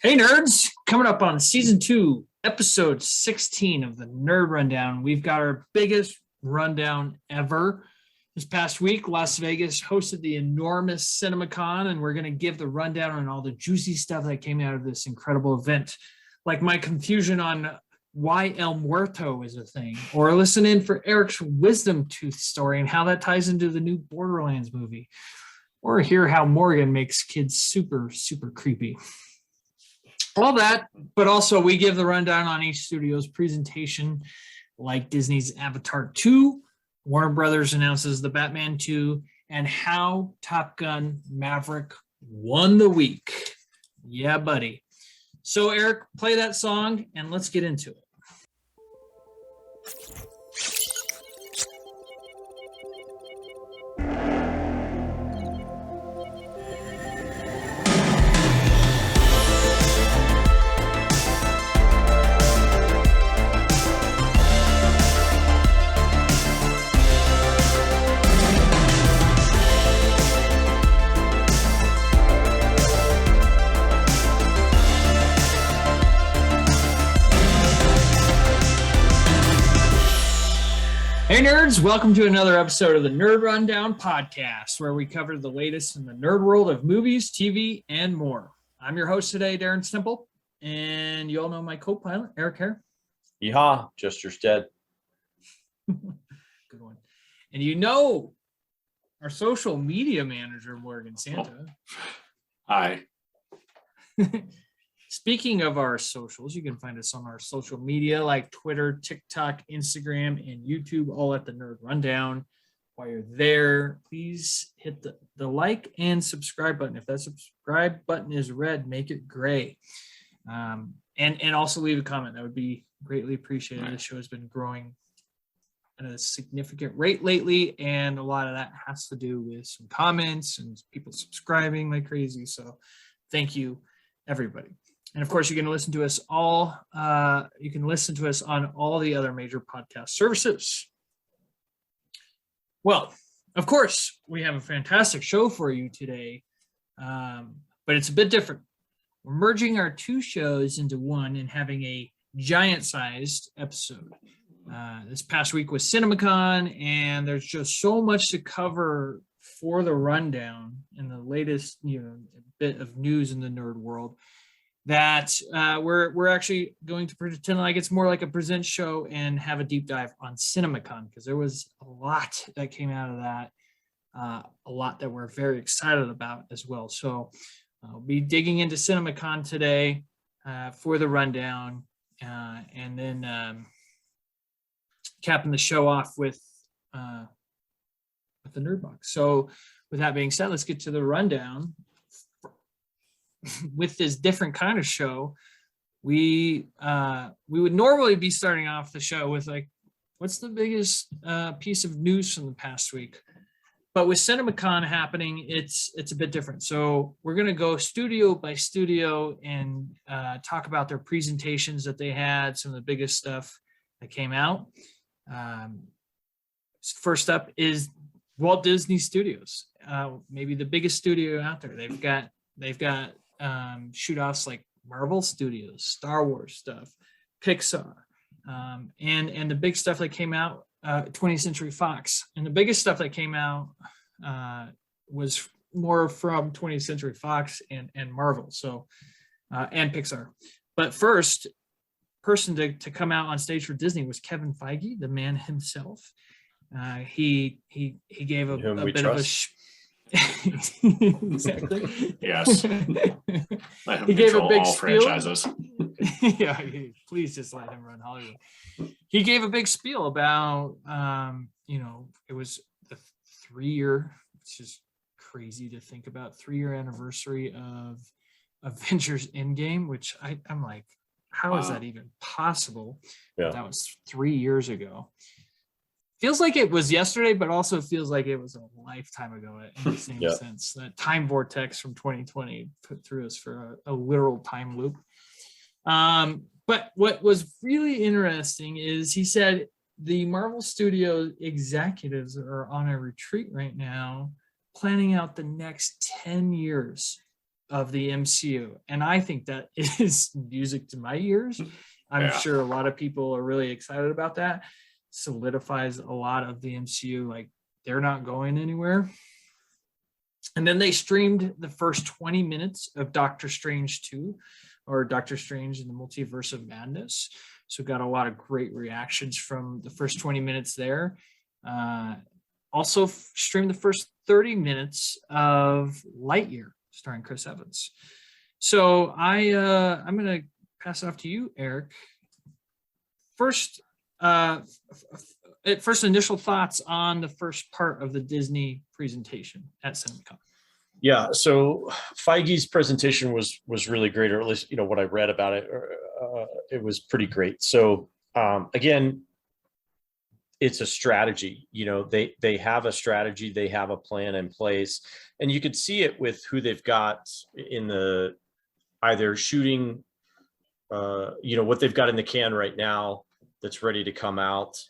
Hey nerds, coming up on season 2, episode 16 of the Nerd Rundown. We've got our biggest rundown ever. This past week, Las Vegas hosted the enormous CinemaCon, and we're going to give the rundown on all the juicy stuff that came out of this incredible event. Like my confusion on why El Muerto is a thing, or listen in for Eric's wisdom tooth story and how that ties into the new Borderlands movie, or hear how Morgan makes kids super, super creepy. All that, but also we give the rundown on each studio's presentation, like Disney's Avatar 2, Warner Brothers announces the Batman 2, and how Top Gun Maverick won the week. Yeah, buddy. So Eric, play that song and let's get into it. Hey nerds, welcome to another episode of the Nerd Rundown podcast, where we cover the latest in the nerd world of movies, TV, and more. I'm your host today, Darren Stemple, and you all know my co-pilot, Eric Hare. Yeehaw, just your stead. Good one. And you know our social media manager, Morgan Santa. Hi. Speaking of our socials, you can find us on our social media like Twitter, TikTok, Instagram, and YouTube, all at the Nerd Rundown. While you're there, please hit the like and subscribe button. If that subscribe button is red, make it gray. And also leave a comment. That would be greatly appreciated. Right. The show has been growing at a significant rate lately, and a lot of that has to do with some comments and people subscribing like crazy. So thank you, everybody. And of course, you can listen to us all. You can listen to us on all the other major podcast services. Well, of course, we have a fantastic show for you today, but it's a bit different. We're merging our two shows into one and having a giant-sized episode. This past week was CinemaCon, and there's just so much to cover for the rundown and the latest, bit of news in the nerd world, that we're actually going to pretend like it's more like a present show and have a deep dive on CinemaCon, because there was a lot that came out of that, a lot that we're very excited about as well. So I'll be digging into CinemaCon today for the rundown, and then capping the show off with the NRDbox. So with that being said, let's get to the rundown. With this different kind of show, we would normally be starting off the show with like, what's the biggest piece of news from the past week? But with CinemaCon happening, it's a bit different. So we're going to go studio by studio and talk about their presentations that they had, some of the biggest stuff that came out. First up is Walt Disney Studios, maybe the biggest studio out there. They've got shoot-offs like Marvel Studios, Star Wars stuff, Pixar, and the big stuff that came out, 20th Century Fox. And the biggest stuff that came out was more from 20th Century Fox and Marvel, so and Pixar. But first person to come out on stage for Disney was Kevin Feige, the man himself. He gave a bit of a exactly. Yes. He gave a big all spiel. Franchises. Yeah, please just let him run Hollywood. He gave a big spiel about, it was the 3-year, which is crazy to think about, 3-year anniversary of Avengers Endgame, which I'm like, how is that even possible? Yeah. That was 3 years ago. Feels like it was yesterday, but also feels like it was a lifetime ago in the same sense. That time vortex from 2020 put through us for a literal time loop. But what was really interesting is he said the Marvel Studio executives are on a retreat right now, planning out the next 10 years of the MCU. And I think that is music to my ears. I'm Yeah. sure a lot of people are really excited about that. Solidifies a lot of the MCU, like they're not going anywhere. And then they streamed the first 20 minutes of Doctor Strange 2, or Doctor Strange in the Multiverse of Madness. So got a lot of great reactions from the first 20 minutes there. Also streamed the first 30 minutes of Lightyear, starring Chris Evans. So I'm going to pass it off to you, Eric. First, first initial thoughts on the first part of the Disney presentation at CinemaCon. Yeah, so Feige's presentation was really great, or at least what I read about it. It was pretty great. So again, it's a strategy. They have a strategy, they have a plan in place, and you could see it with who they've got in the either shooting, what they've got in the can right now that's ready to come out,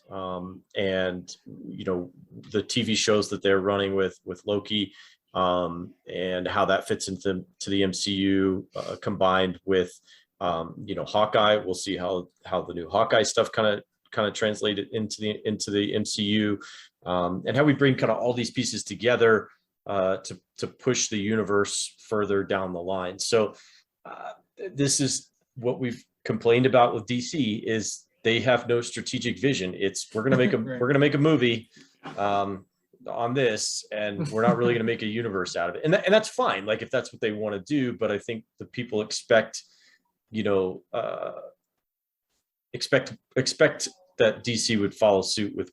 and the TV shows that they're running with Loki. And how that fits into the MCU, combined with Hawkeye. We'll see how the new Hawkeye stuff kind of translated into the MCU, and how we bring kind of all these pieces together to push the universe further down the line. So this is what we've complained about with DC, is they have no strategic vision. It's we're gonna make a Right. we're gonna make a movie on this, and we're not really going to make a universe out of it, and that's fine, like if that's what they want to do. But I think the people expect that DC would follow suit with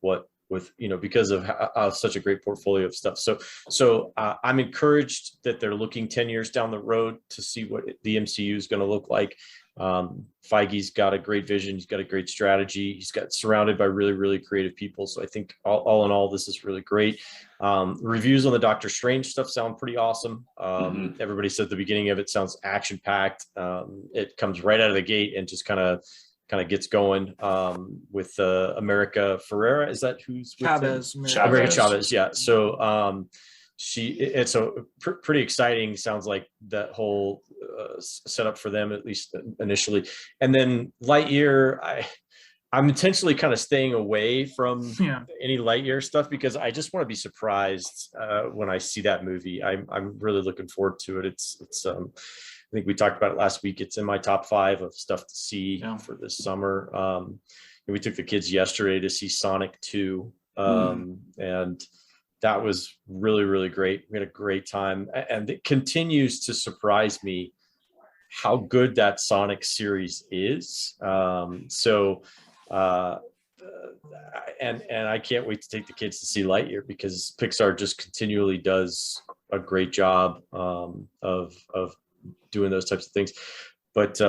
because of such a great portfolio of stuff. So I'm encouraged that they're looking 10 years down the road to see what the MCU is going to look like. Feige's got a great vision. He's got a great strategy. He's got surrounded by really, really creative people. So I think all in all, this is really great. Reviews on the Doctor Strange stuff sound pretty awesome. Everybody said the beginning of it sounds action packed. It comes right out of the gate and just kind of gets going, with America Ferrera. Is that who's with Chavez. America Chavez? Yeah. So it's a pretty exciting. Sounds like that whole setup for them, at least initially. And then Lightyear, I'm intentionally kind of staying away from any Lightyear stuff, because I just want to be surprised when I see that movie. I'm really looking forward to it. It's I think we talked about it last week. It's in my top 5 of stuff to see for this summer. We took the kids yesterday to see Sonic 2, and that was really, really great. We had a great time, and it continues to surprise me how good that Sonic series is. And I can't wait to take the kids to see Lightyear, because Pixar just continually does a great job of doing those types of things. But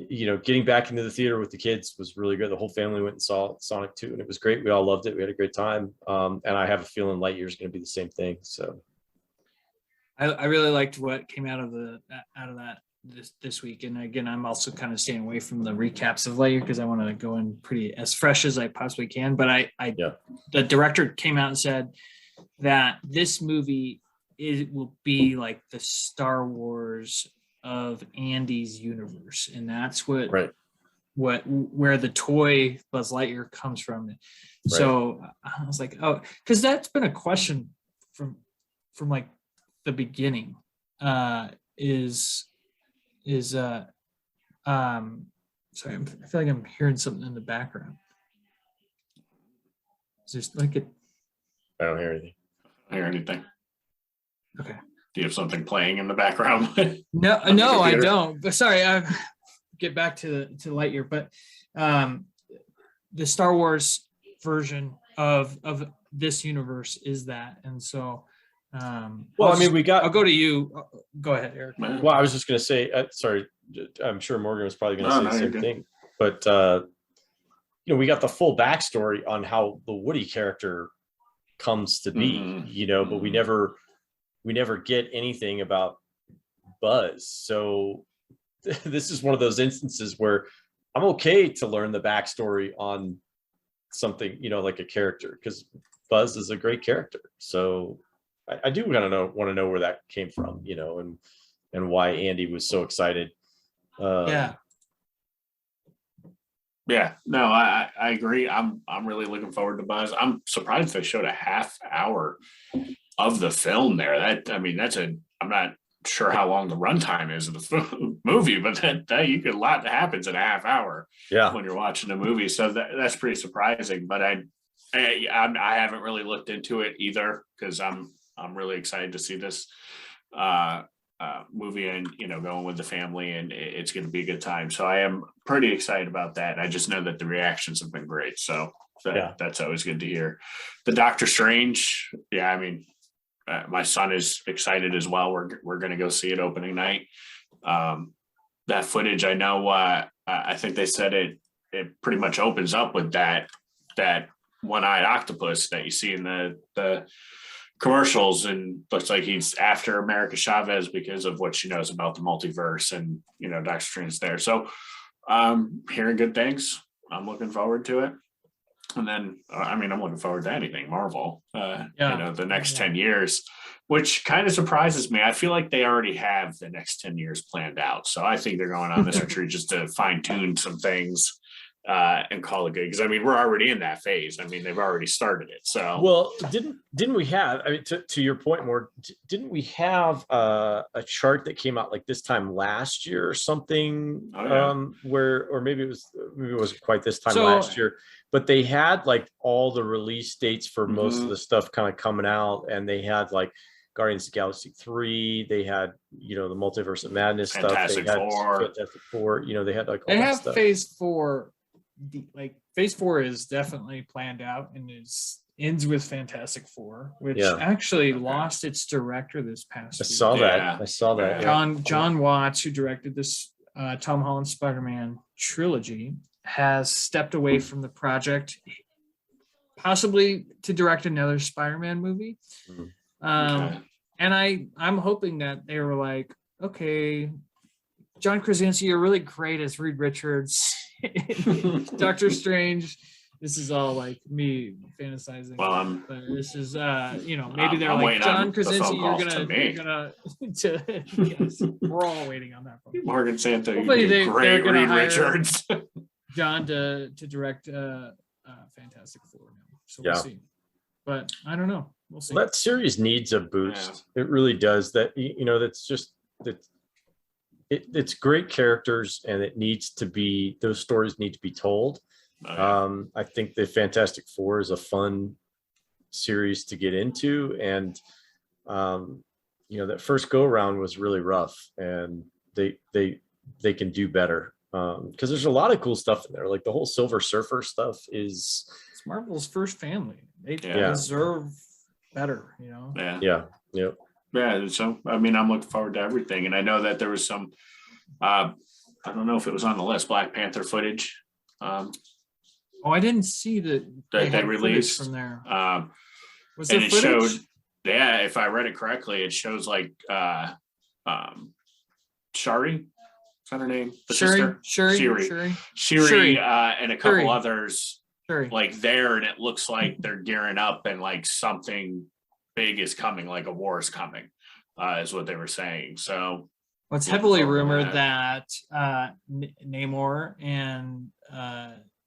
getting back into the theater with the kids was really good. The whole family went and saw Sonic 2, and it was great. We all loved it. We had a great time. And I have a feeling Lightyear is going to be the same thing. So I really liked what came out of that this week. And again, I'm also kind of staying away from the recaps of Lightyear, because I want to go in pretty as fresh as I possibly can. But the director came out and said that this movie will be like the Star Wars of Andy's universe, and that's where the toy Buzz Lightyear comes from. So I was like, oh, because that's been a question from like the beginning. Sorry, I feel like I'm hearing something in the background. Is there like a? I don't hear anything. I don't hear anything. Okay. Do you have something playing in the background? No, I don't. But sorry, I get back to Lightyear. But the Star Wars version of this universe is that, and so. Well, I mean, I'll go to you. Go ahead, Eric. Well, I was just going to say, sorry, I'm sure Morgan was probably going to say the same thing. But we got the full backstory on how the Woody character comes to be. But we never get anything about Buzz. So this is one of those instances where I'm okay to learn the backstory on something, like a character, because Buzz is a great character. So I do want to know where that came from, and and why Andy was so excited. Yeah. Yeah, no, I agree. I'm really looking forward to Buzz. I'm surprised they showed a half hour of the film there. I'm not sure how long the runtime is of the movie, but that you could a lot that happens in a half hour. Yeah. When you're watching a movie, so that's pretty surprising. But I haven't really looked into it either because I'm really excited to see this movie and going with the family, and it's going to be a good time. So I am pretty excited about that. I just know that the reactions have been great, so that's always good to hear. The Doctor Strange, my son is excited as well. We're going to go see it opening night. That footage, I know. I think they said it pretty much opens up with that one-eyed octopus that you see in the commercials, and looks like he's after America Chavez because of what she knows about the multiverse, and Doctor Strange there. So hearing good things. I'm looking forward to it. And then I'm looking forward to anything Marvel the next 10 years, which kind of surprises me. I feel like they already have the next 10 years planned out, so I think they're going on this retreat just to fine-tune some things and call it good, because we're already in that phase. They've already started it. So well, didn't we have, to your point more, didn't we have a chart that came out like this time last year or something? Or maybe it wasn't quite this time last year, but they had like all the release dates for most of the stuff kind of coming out, and they had like Guardians of the Galaxy 3, they had the Multiverse of Madness Fantastic stuff, they had Four. Fantastic Four, they had like all They that have stuff. phase 4. Phase 4 is definitely planned out and ends with Fantastic Four, which actually lost its director this past week. I saw that. John Watts, who directed this Tom Holland Spider-Man trilogy, has stepped away from the project, possibly to direct another Spider-Man movie. And I'm hoping that they were like, okay, John Krasinski, you're really great as Reed Richards. Doctor Strange. This is all like me fantasizing. Well, but this is maybe they're like, John Krasinski, you're gonna yes, we're all waiting on that phone. Morgan Santa, Hopefully great gonna Reed hire Richards. John to direct Fantastic Four now. So we'll see. But I don't know. We'll see. That series needs a boost. It really does. That that's just that. It's great characters, and those stories need to be told. I think the Fantastic Four is a fun series to get into, and that first go around was really rough, and they can do better, because there's a lot of cool stuff in there. Like the whole Silver Surfer stuff it's Marvel's first family. They deserve better, Yeah, so I'm looking forward to everything, and I know that there was some I don't know if it was on the list, Black Panther footage. I didn't see that they released from there. Was there footage? Showed, if I read it correctly, it shows like Shuri, is that her name? The sister? Shuri, and a couple others like there, and it looks like they're gearing up, and like something big is coming, like a war is coming, is what they were saying. So it's heavily rumored that Namor and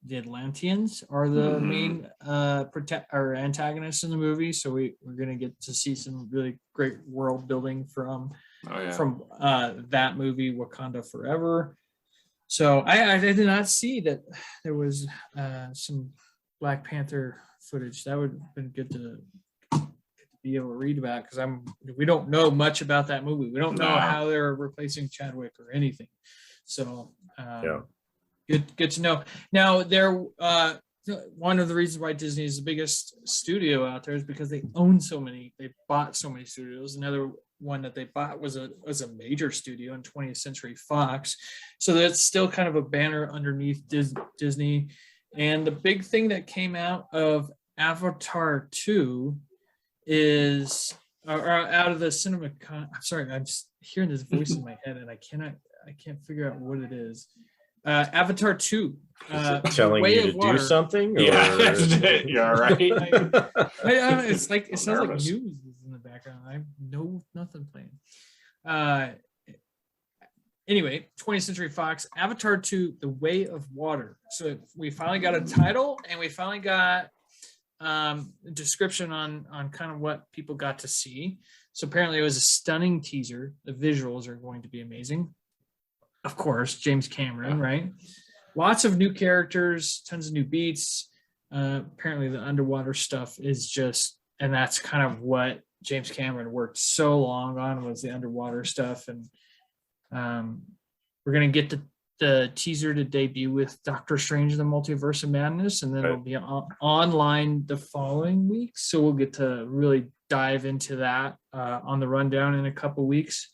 the Atlanteans are the main antagonists in the movie. So we're gonna get to see some really great world building from that movie, Wakanda Forever. So I did not see that there was some Black Panther footage. That would have been good to be able to read about, because we don't know much about that movie. We don't know how they're replacing Chadwick or anything. So good to know. Now one of the reasons why Disney is the biggest studio out there is because they own they bought so many studios. Another one that they bought was a major studio in 20th Century Fox. So that's still kind of a banner underneath Disney. And the big thing that came out of Avatar 2 is out of the CinemaCon. I'm sorry, I'm just hearing this voice in my head, and I can't figure out what it is. Avatar 2. Telling you to do something? Or? Yeah, you're all right. It sounds like news is in the background. I know nothing playing. anyway, 20th Century Fox, Avatar 2, The Way of Water. So we finally got a title, and we finally got a description on kind of what people got to see. So apparently it was a stunning teaser. The visuals are going to be amazing. Of course, James Cameron, right? Lots of new characters, tons of new beats. Apparently the underwater stuff is just, and that's kind of what James Cameron worked so long on, was the underwater stuff. And we're going to get the teaser to debut with Doctor Strange, the Multiverse of Madness, and then it'll be online the following week. So we'll get to really dive into that on the rundown in a couple weeks.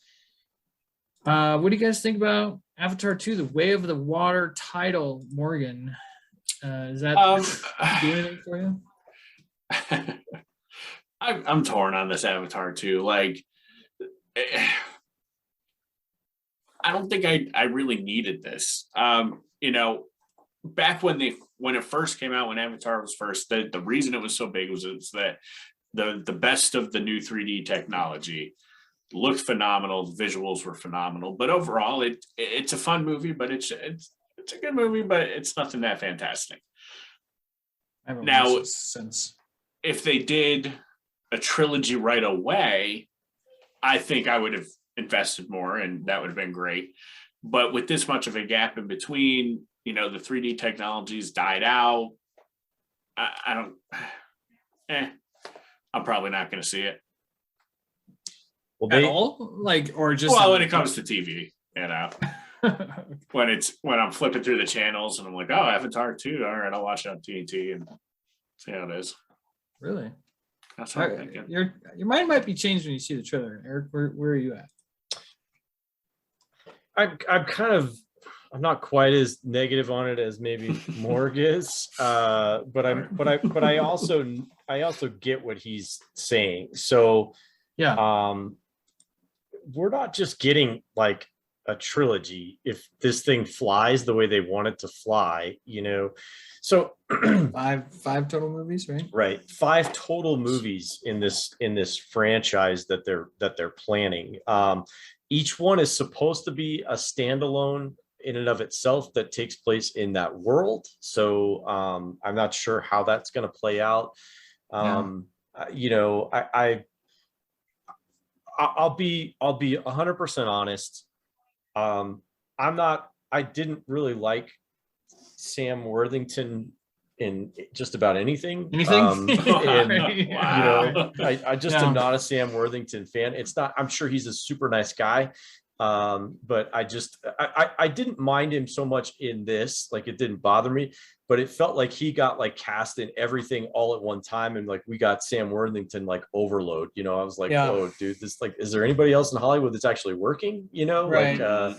What do you guys think about Avatar 2, The Way of the Water title, Morgan? Is that do anything for you? I'm torn on this Avatar 2. Like, I don't think I really needed this. You know, back when it first came out, when Avatar was first, the reason it was so big was that the best of the new 3D technology looked phenomenal. The visuals were phenomenal, but overall it's a fun movie, but it's a good movie, but it's nothing that fantastic. Now, since if they did a trilogy right away, I think I would have invested more, and that would have been great. But with this much of a gap in between, you know, the 3D technologies died out. I don't. I'm probably not going to see it. Well, at all, like, or just when it comes to TV, you know, when I'm flipping through the channels and I'm like, oh, Avatar 2, all right, I'll watch it on TNT and see how it is. Really? That's what I'm thinking. Your mind might be changed when you see the trailer. Eric, where are you at? I'm not quite as negative on it as maybe Morg is, but I also get what he's saying. So yeah, we're not just getting like a trilogy if this thing flies the way they want it to fly, you know. So five total movies, right? Right, 5 total movies in this franchise that they're planning. Each one is supposed to be a standalone in and of itself that takes place in that world. So I'm not sure how that's going to play out. You know, I'll be 100% honest. I didn't really like Sam Worthington in just about anything. And, Wow. You know, I just am not a Sam Worthington fan. It's not, I'm sure he's a super nice guy. But I didn't mind him so much in this, like it didn't bother me, but it felt like he got like cast in everything all at one time. And like, we got Sam Worthington, like overload, you know. I was like, oh dude, this, like, is there anybody else in Hollywood that's actually working, you know? Right. Like,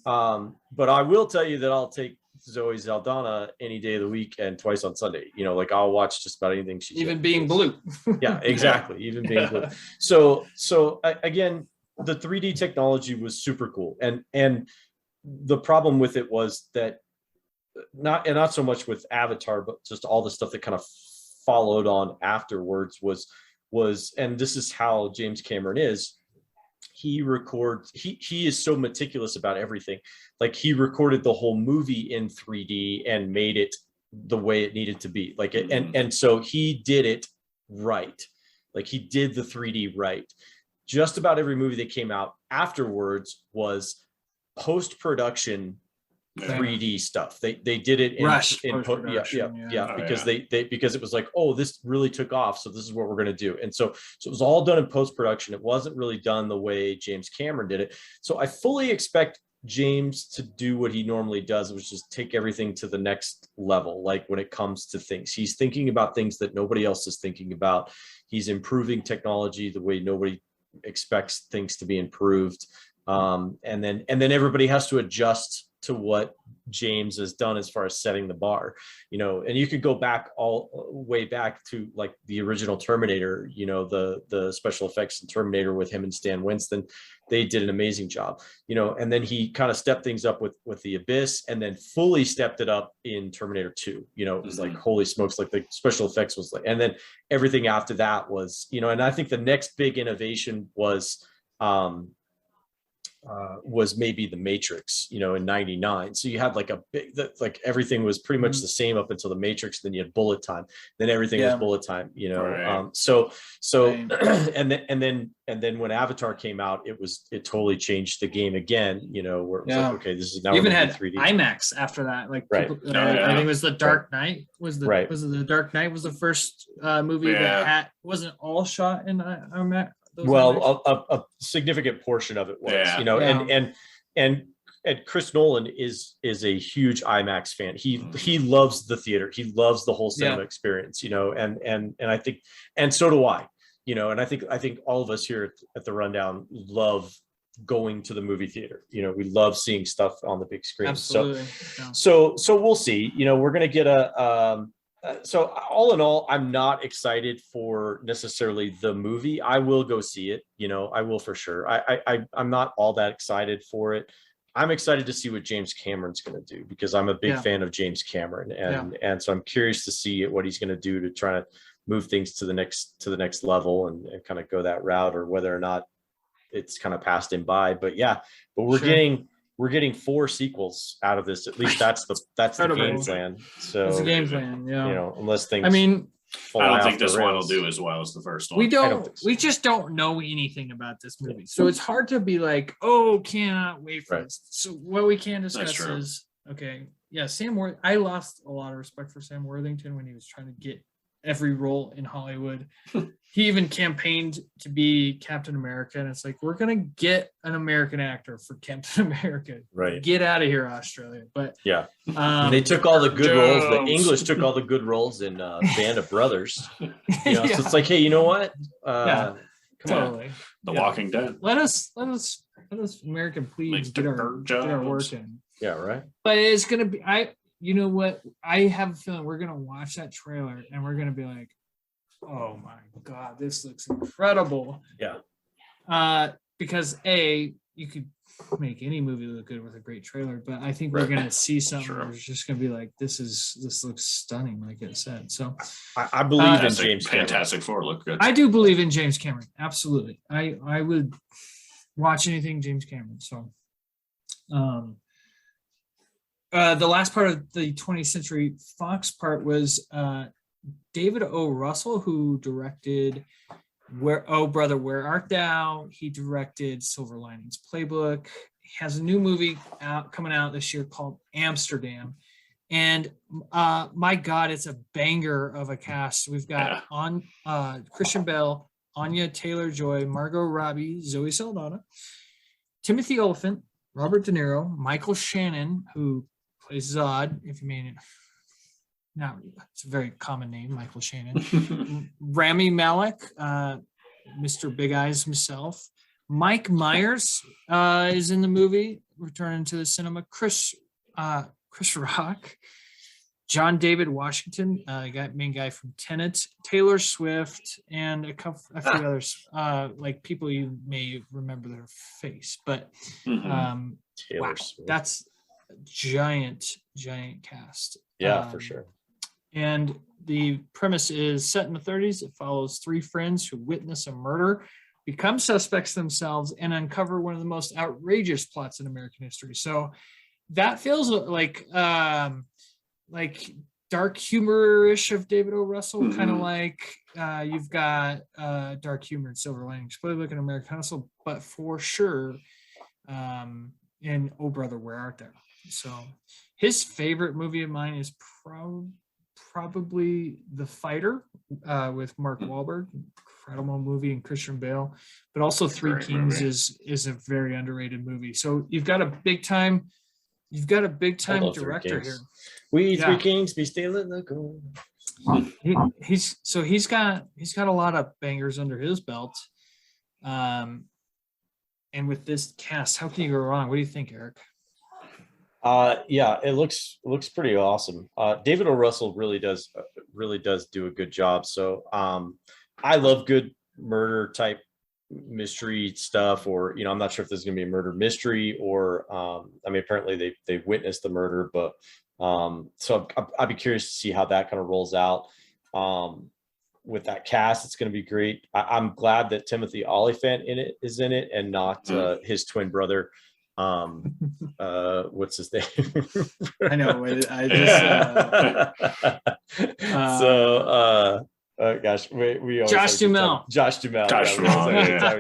but I will tell you that I'll take Zoe Saldana any day of the week and twice on Sunday. You know, like I'll watch just about anything she's even being blue. Yeah, exactly. Even being blue. So again, the 3D technology was super cool, and the problem with it was that not so much with Avatar, but just all the stuff that kind of followed on afterwards was, and this is how James Cameron is. He is so meticulous about everything. Like, he recorded the whole movie in 3D and made it the way it needed to be. Like, and so he did it right. Like, he did the 3D right. Just about every movie that came out afterwards was post-production 3D stuff. They did it in because because it was like, oh, this really took off, so this is what we're going to do. And so it was all done in post-production. It wasn't really done the way James Cameron did it. So I fully expect James to do what he normally does, which is take everything to the next level. Like, when it comes to things, he's thinking about things that nobody else is thinking about. He's improving technology the way nobody expects things to be improved. And then everybody has to adjust to what James has done as far as setting the bar, you know. And you could go back all way back to like the original Terminator, you know, the special effects in Terminator with him and Stan Winston. They did an amazing job, you know. And then he kind of stepped things up with the Abyss, and then fully stepped it up in Terminator 2. You know, it was like, holy smokes, like the special effects was like, and then everything after that was, you know. And I think the next big innovation was was maybe The Matrix, you know, in '99. So you had like a big, like everything was pretty much the same up until The Matrix. Then you had bullet time. Then everything was bullet time, you know. Right. So Right. and then when Avatar came out, it totally changed the game again, you know, where it was like, okay, this is now You even had 3D. IMAX after that. Like, Right. people, I think it was The Dark Knight. Was it The Dark Knight was the first movie that wasn't all shot in IMAX? Well, a significant portion of it was, you know, and Chris Nolan is a huge IMAX fan. He loves the theater. He loves the whole cinema experience, you know, and I think, and so do I, you know, and I think all of us here at the Rundown love going to the movie theater. You know, we love seeing stuff on the big screen. Absolutely. So we'll see. You know, we're gonna get so all in all, I'm not excited for necessarily the movie. I will go see it, you know, I will for sure. I'm not all that excited for it. I'm excited to see what James Cameron's going to do, because I'm a big fan of James Cameron, and so I'm curious to see what he's going to do to try to move things to the next level and kind of go that route, or whether or not it's kind of passed him by. But we're getting 4 sequels out of this. At least that's the game plan. So it's a game plan, you know, unless things. I mean, I don't think this one will do as well as the first one. We just don't know anything about this movie, so it's hard to be like, oh, cannot wait for this. So what we can discuss is, okay, Sam Worthington. I lost a lot of respect for Sam Worthington when he was trying to get every role in Hollywood. He even campaigned to be Captain America, and it's like, we're gonna get an American actor for Captain America. Right. Get out of here, Australia. But they took all the good roles. The English took all the good roles in Band of Brothers. You know, so it's like, hey, you know what? Come on. The Walking Dead. Let us American please get our work in. Yeah, right. But it's gonna be you know what? I have a feeling we're gonna watch that trailer and we're gonna be like, oh my God, this looks incredible. Yeah. Because you could make any movie look good with a great trailer, but I think we're gonna see something where it's just gonna be like, this looks stunning, like I said. So I believe in James Cameron. Fantastic Four look good. I do believe in James Cameron. Absolutely. I would watch anything James Cameron. So the last part of the 20th Century Fox part was David O. Russell, who directed Oh Brother, Where Art Thou? He directed Silver Linings Playbook. He has a new movie coming out this year called Amsterdam. And my God, it's a banger of a cast. We've got Christian Bale, Anya Taylor-Joy, Margot Robbie, Zoe Saldana, Timothy Olyphant, Robert De Niro, Michael Shannon, who plays Zod, if you mean it. Now, it's a very common name, Michael Shannon. Rami Malek, Mr. Big Eyes himself. Mike Myers is in the movie, returning to the cinema. Chris Rock. John David Washington, main guy from Tenet. Taylor Swift, and a few others, like people you may remember their face. But Taylor Swift. That's a giant cast. Yeah, for sure. And the premise is set in the 30s. It follows 3 friends who witness a murder, become suspects themselves, and uncover one of the most outrageous plots in American history. So that feels like dark humor-ish of David O. Russell, kind of like you've got dark humor in Silver Linings Playbook and American Hustle, but for sure in Oh Brother, Where Art Thou? So his favorite movie of mine is probably The Fighter with Mark Wahlberg. Incredible movie, and Christian Bale, but also Three Kings is a very underrated movie. So you've got a big time director here. We Three Kings be stealing the gold. He's got a lot of bangers under his belt. And with this cast, how can you go wrong? What do you think, Eric? Yeah, it looks pretty awesome. David O. Russell really does do a good job. So I love good murder type mystery stuff, or I'm not sure if there's gonna be a murder mystery, or I mean, apparently they witnessed the murder, but so I'd be curious to see how that kind of rolls out. with that cast, it's going to be great. I'm glad that Timothy Olyphant is in it and not his twin brother. What's his name? I know. I just. Gosh, we always Josh Duhamel. Josh Duhamel.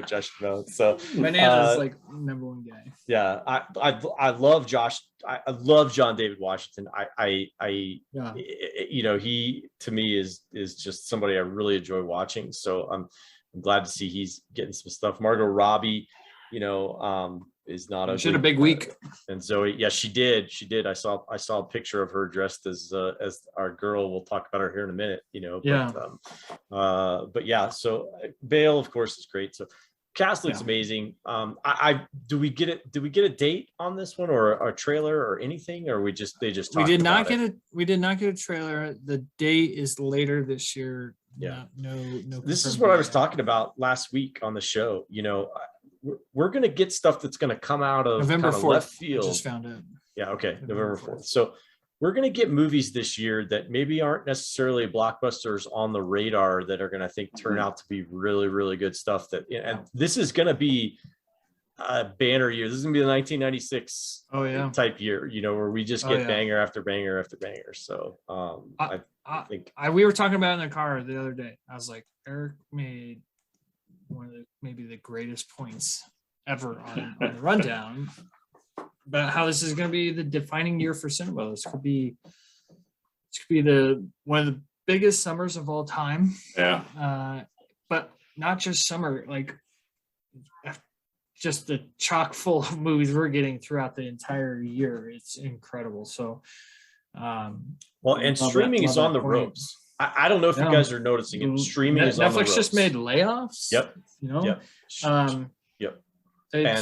Josh Duhamel. So Bananas like number one guy. Yeah, I love Josh. I love John David Washington. You know, he to me is just somebody I really enjoy watching. So I'm glad to see he's getting some stuff. Margot Robbie, you know, is not a. She had a big week. And Zoe, yeah, she did. I saw a picture of her dressed as our girl. We'll talk about her here in a minute. You know, but yeah. So Bale, of course, is great. So cast looks amazing. Do we get a date on this one, or a trailer, or anything, or we did not get a trailer. The date is later this year. Yeah, no. This is what I was talking about last week on the show. You know, we're going to get stuff that's going to come out of November 4th. Left field. I just found it. Yeah. Okay. November 4th. So we're going to get movies this year that maybe aren't necessarily blockbusters on the radar that are going to, I think, turn out to be really, really good stuff. And this is going to be a banner year. This is going to be the 1996 type year, you know, where we just get banger after banger after banger. So I think we were talking about it in the car the other day. I was like, Eric made one of maybe the greatest points ever on the rundown about how this is going to be the defining year for cinema. This could be one of the biggest summers of all time. Yeah. But not just summer, like just the chock full of movies we're getting throughout the entire year. It's incredible. So, and streaming is on the ropes. I don't know if you guys are noticing it. Streaming is on the ropes. Netflix just made layoffs. Yep. You know. Yep.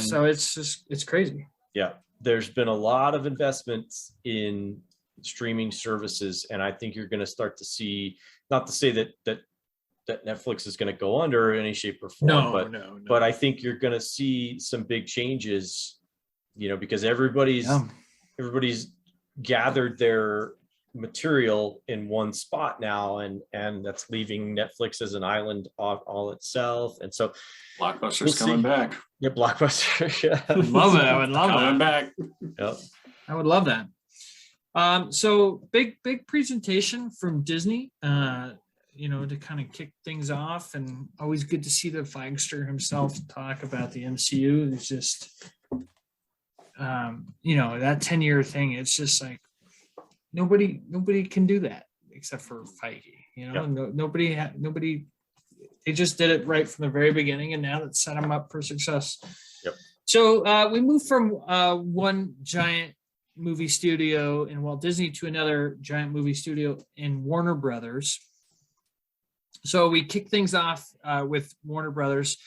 So it's crazy. Yeah. There's been a lot of investments in streaming services, and I think you're going to start to see. Not to say that Netflix is going to go under in any shape or form, but I think you're going to see some big changes. You know, because everybody's gathered their material in one spot now, and that's leaving Netflix as an island all itself. And so Blockbuster's coming back. Yeah, Blockbuster. Yeah. I would love it. I would love coming back. Yep. I would love that. So big presentation from Disney, you know, to kind of kick things off, and always good to see the Feigster himself talk about the MCU. It's just you know, that 10-year thing, it's just like nobody can do that except for Feige, you know. Nobody they just did it right from the very beginning, and now that set them up for success. Yep. So we moved from one giant movie studio in Walt Disney to another giant movie studio in Warner Brothers. So we kick things off with Warner Brothers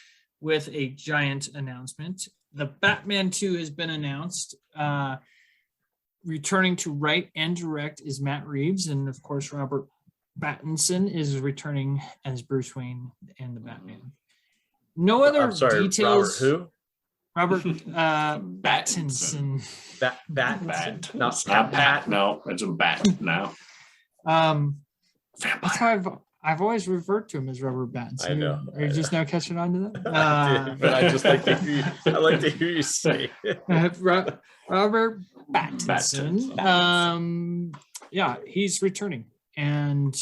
with a giant announcement. The Batman 2 has been announced. Returning to write and direct is Matt Reeves, and of course Robert Pattinson is returning as Bruce Wayne and the Batman. No other details. Robert who? Robert Pattinson. Pattinson. No, it's not Pat. No, it's a bat now. That's how I've always referred to him as Robert Pattinson. I know. Are you just now catching on to that? I did, but I just like to hear you say it. Robert Pattinson. Yeah, he's returning, and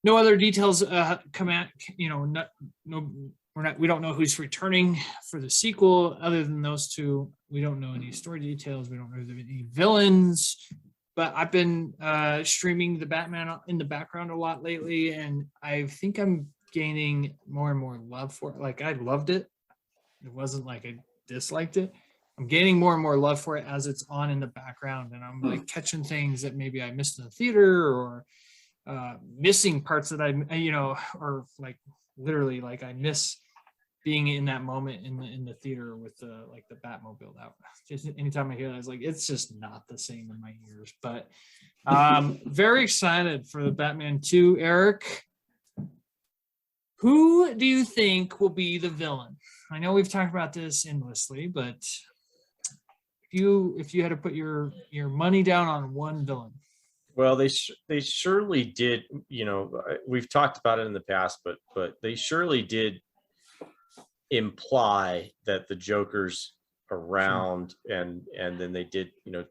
no other details come out. You know, we don't know who's returning for the sequel other than those two. We don't know any story details. We don't know any villains. But I've been streaming the Batman in the background a lot lately, and I think I'm gaining more and more love for it. Like, I loved it. It wasn't like I disliked it. I'm gaining more and more love for it as it's on in the background, and I'm like catching things that maybe I missed in the theater, or missing parts that or like literally like I miss being in that moment in the theater with the Batmobile out. Just anytime I hear that, I was like, it's just not the same in my ears. But very excited for the Batman 2. Eric, who do you think will be the villain? I know we've talked about this endlessly, but if you had to put your money down on one villain, Well, they surely did. You know, we've talked about it in the past, but they surely did imply that the Joker's around, and then they did. You know,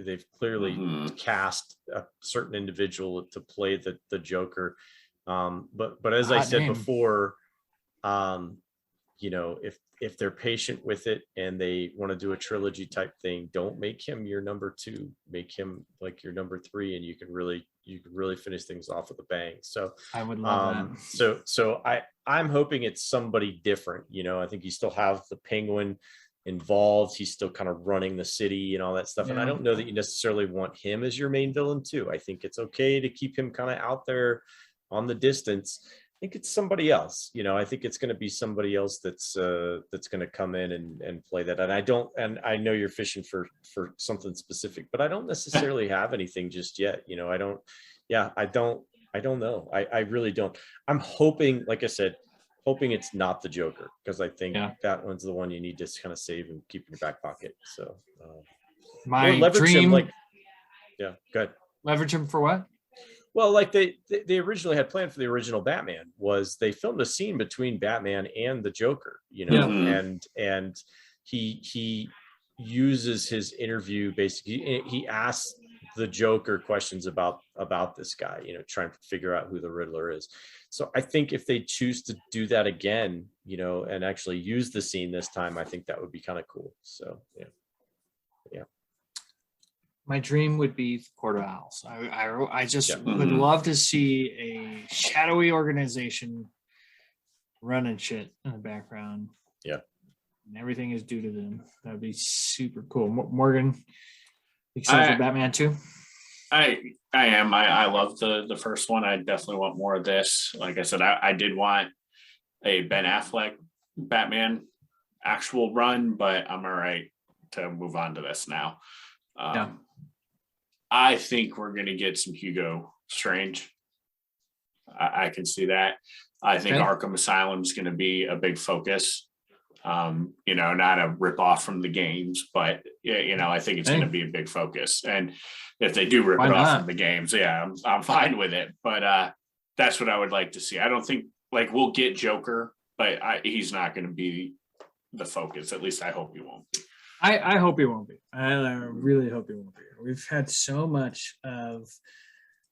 they've clearly cast a certain individual to play the Joker. But as I said before, you know, if they're patient with it and they want to do a trilogy type thing, don't make him your number 2, make him like your number 3, and you can really finish things off with a bang. So I would love that. So I'm hoping it's somebody different. You know, I think you still have the Penguin involved. He's still kind of running the city and all that stuff. And I don't know that you necessarily want him as your main villain too. I think it's okay to keep him kind of out there on the distance. I think it's somebody else. You know, I think it's going to be somebody else that's going to come in and play that. And I know you're fishing for something specific, but I don't necessarily have anything just yet. You know, I don't know. I really don't. I'm hoping, like I said, it's not the Joker, because I think that one's the one you need to kind of save and keep in your back pocket. So my dream, go ahead. Leverage him for what? Well, like they originally had planned for the original Batman was they filmed a scene between Batman and the Joker, you know, and he uses his interview, basically he asks the Joker questions about this guy, you know, trying to figure out who the Riddler is. So I think if they choose to do that again, you know, and actually use the scene this time, I think that would be kind of cool. So yeah. My dream would be the Court of Owls. I just would love to see a shadowy organization running shit in the background. Yeah. And everything is due to them. That would be super cool. Morgan, excited for Batman too? I am. I love the first one. I definitely want more of this. Like I said, I did want a Ben Affleck Batman actual run, but I'm all right to move on to this now. I think we're going to get some Hugo Strange. I can see that. I think Arkham Asylum is going to be a big focus. You know, not a rip off from the games, but you know, I think it's going to be a big focus. And if they do rip it off from the games, I'm fine with it. But that's what I would like to see. I don't think like we'll get Joker, but he's not going to be the focus. At least I hope he won't be. I hope he won't be. I really hope he won't be. We've had so much of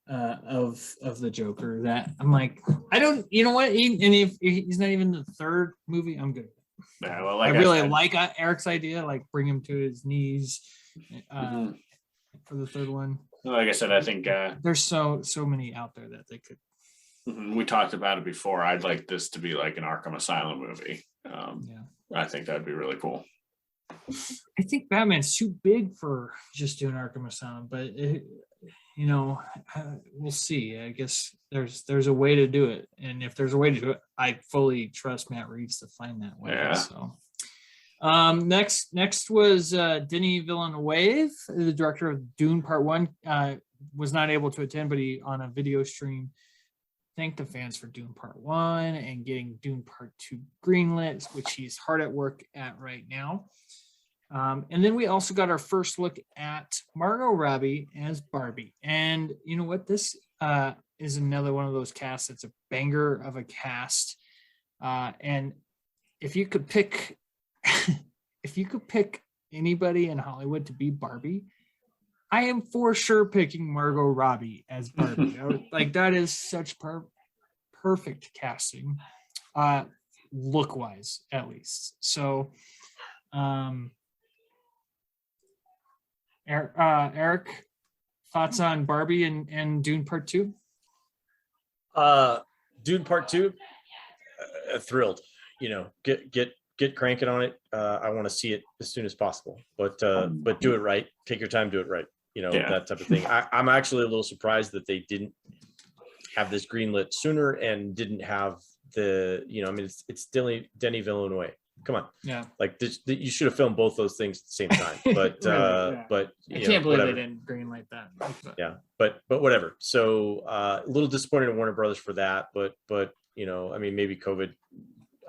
the Joker that I'm like, I don't, you know what? And if he's not even the third movie, I'm good. Yeah, well, like I really like Eric's idea, like bring him to his knees for the third one. Like I said, I think there's so many out there that they could. We talked about it before. I'd like this to be like an Arkham Asylum movie. I think that'd be really cool. I think Batman's too big for just doing Arkham Asylum, but you know, we'll see. I guess there's a way to do it, and if there's a way to do it, I fully trust Matt Reeves to find that way. Yeah. So, next was Denis Villeneuve, the director of Dune Part 1. Was not able to attend, but he on a video stream thanked the fans for Dune Part 1 and getting Dune Part 2 greenlit, which he's hard at work at right now. And then we also got our first look at Margot Robbie as Barbie. And you know what? This is another one of those casts that's a banger of a cast. And if you could pick anybody in Hollywood to be Barbie, I am for sure picking Margot Robbie as Barbie. Like that is such perfect casting, look-wise at least. So, Eric, thoughts on Barbie and Dune Part 2? Dune Part 2, thrilled. You know, get cranking on it. I want to see it as soon as possible, but do it right. Take your time, do it right. You know, that type of thing. I'm actually a little surprised that they didn't have this greenlit sooner and didn't have the, you know, I mean, it's Denis Villeneuve. Come on. Yeah. Like this, you should have filmed both those things at the same time. But but I can't believe they didn't greenlight that. Yeah, but whatever. So a little disappointed in Warner Brothers for that, but you know, I mean, maybe COVID.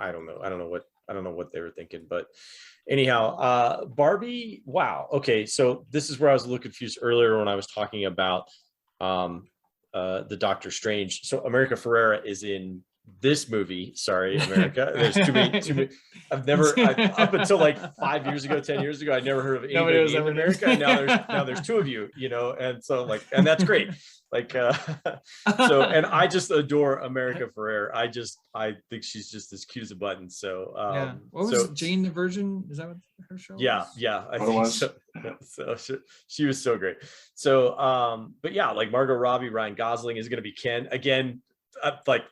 I don't know what they were thinking, but anyhow, Barbie. Wow. Okay, so this is where I was a little confused earlier when I was talking about the Doctor Strange. So America Ferrera is in this movie. Sorry, America. There's too many. Up until like 5 years ago, 10 years ago, I never heard of anybody named America. And now there's two of you, and so and that's great. And I just adore America Ferrera. I think she's just as cute as a button. So what was Jane the Virgin? Is that what her show was? Yeah, I think so. So she was so great. So but yeah, like Margot Robbie, Ryan Gosling is going to be Ken again. Like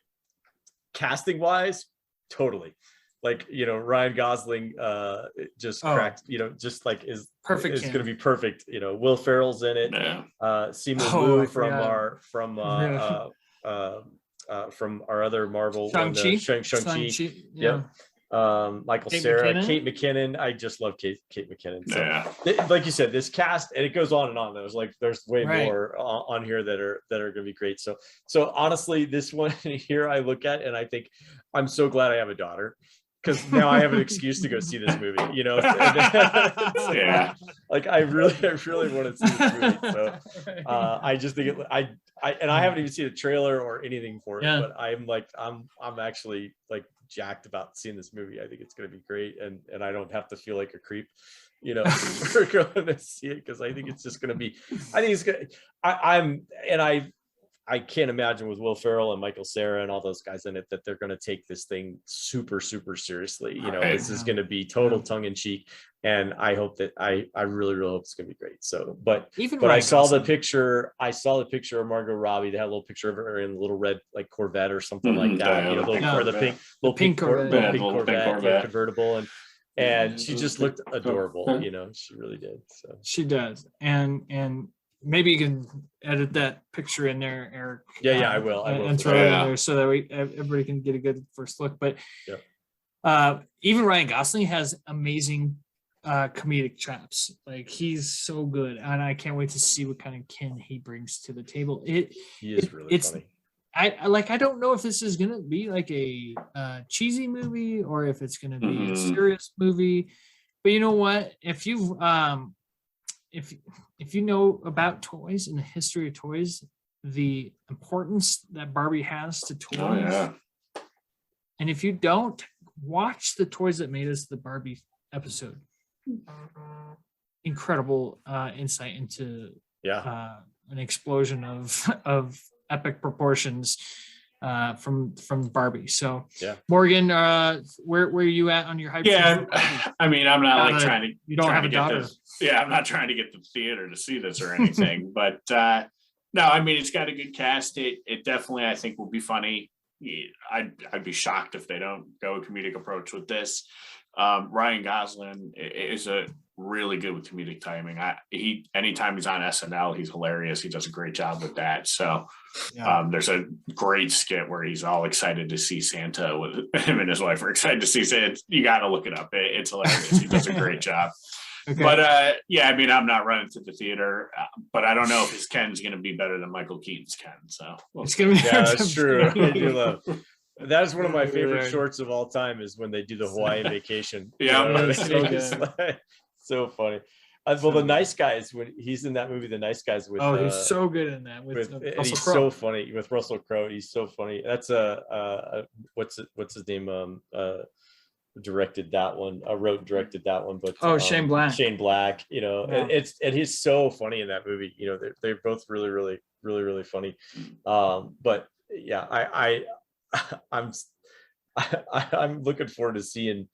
casting wise, totally. Like Ryan Gosling cracked, just like is perfect. It's going to be perfect. Will Ferrell's in it. Simu Liu from our other Marvel Shang-Chi. Yep. Michael Cera, Kate McKinnon. I just love Kate McKinnon. So, like you said, this cast, and it goes on and on. There's way more on here that are going to be great. So honestly, this one here I look at and I think I'm so glad I have a daughter, because now I have an excuse to go see this movie. Like I really want to see this movie. So I just think I haven't even seen a trailer or anything for it, but I'm actually like jacked about seeing this movie. I think it's going to be great, and I don't have to feel like a creep, for going to see it, because I think it's just going to be. I think it's good. I can't imagine with Will Ferrell and Michael Cera and all those guys in it that they're going to take this thing super, super seriously. This is going to be total tongue in cheek. And I hope that I really, really hope it's going to be great. So, but I saw the picture of Margot Robbie. They had a little picture of her in a little red, like Corvette or something like that, or the pink Corvette convertible. And she just looked adorable. She really did. So she does. And maybe you can edit that picture in there, Eric. I will. And throw it in there so that everybody can get a good first look. But even Ryan Gosling has amazing comedic chops. Like he's so good, and I can't wait to see what kind of Ken he brings to the table. He is really funny. I don't know if this is gonna be like a cheesy movie or if it's gonna be a serious movie. But you know what? If you if you know about toys and the history of toys, the importance that Barbie has to toys, and if you don't, watch the Toys That Made Us the Barbie episode. Incredible insight into an explosion of epic proportions from Barbie. So Morgan, where are you at on your hype? I mean, I'm not like trying to. You don't have a daughter. I'm not trying to get the theater to see this or anything, but no, I mean, it's got a good cast. It definitely, I think, will be funny. I'd be shocked if they don't go a comedic approach with this. Ryan Gosling is a really good with comedic timing. Anytime he's on SNL, he's hilarious. He does a great job with that. So there's a great skit where he's all excited to see Santa. With him and his wife are excited to see Santa. You got to look it up. It's hilarious. He does a great job. Okay. But I mean, I'm not running to the theater, but I don't know if his Ken's going to be better than Michael Keaton's Ken. So it's going to be. Yeah, that's true. I do love. That is one of my favorite shorts of all time. Is when they do the Hawaiian vacation. So funny. Well, The Nice Guys, when he's in that movie, The Nice Guys, with he's so good in that. He's so funny with Russell Crowe. He's so funny. That's what's his name? Directed that one. Wrote and directed that one. But Shane Black. Shane Black. And he's so funny in that movie. They're both really, really, really, really funny. But yeah, I'm looking forward to seeing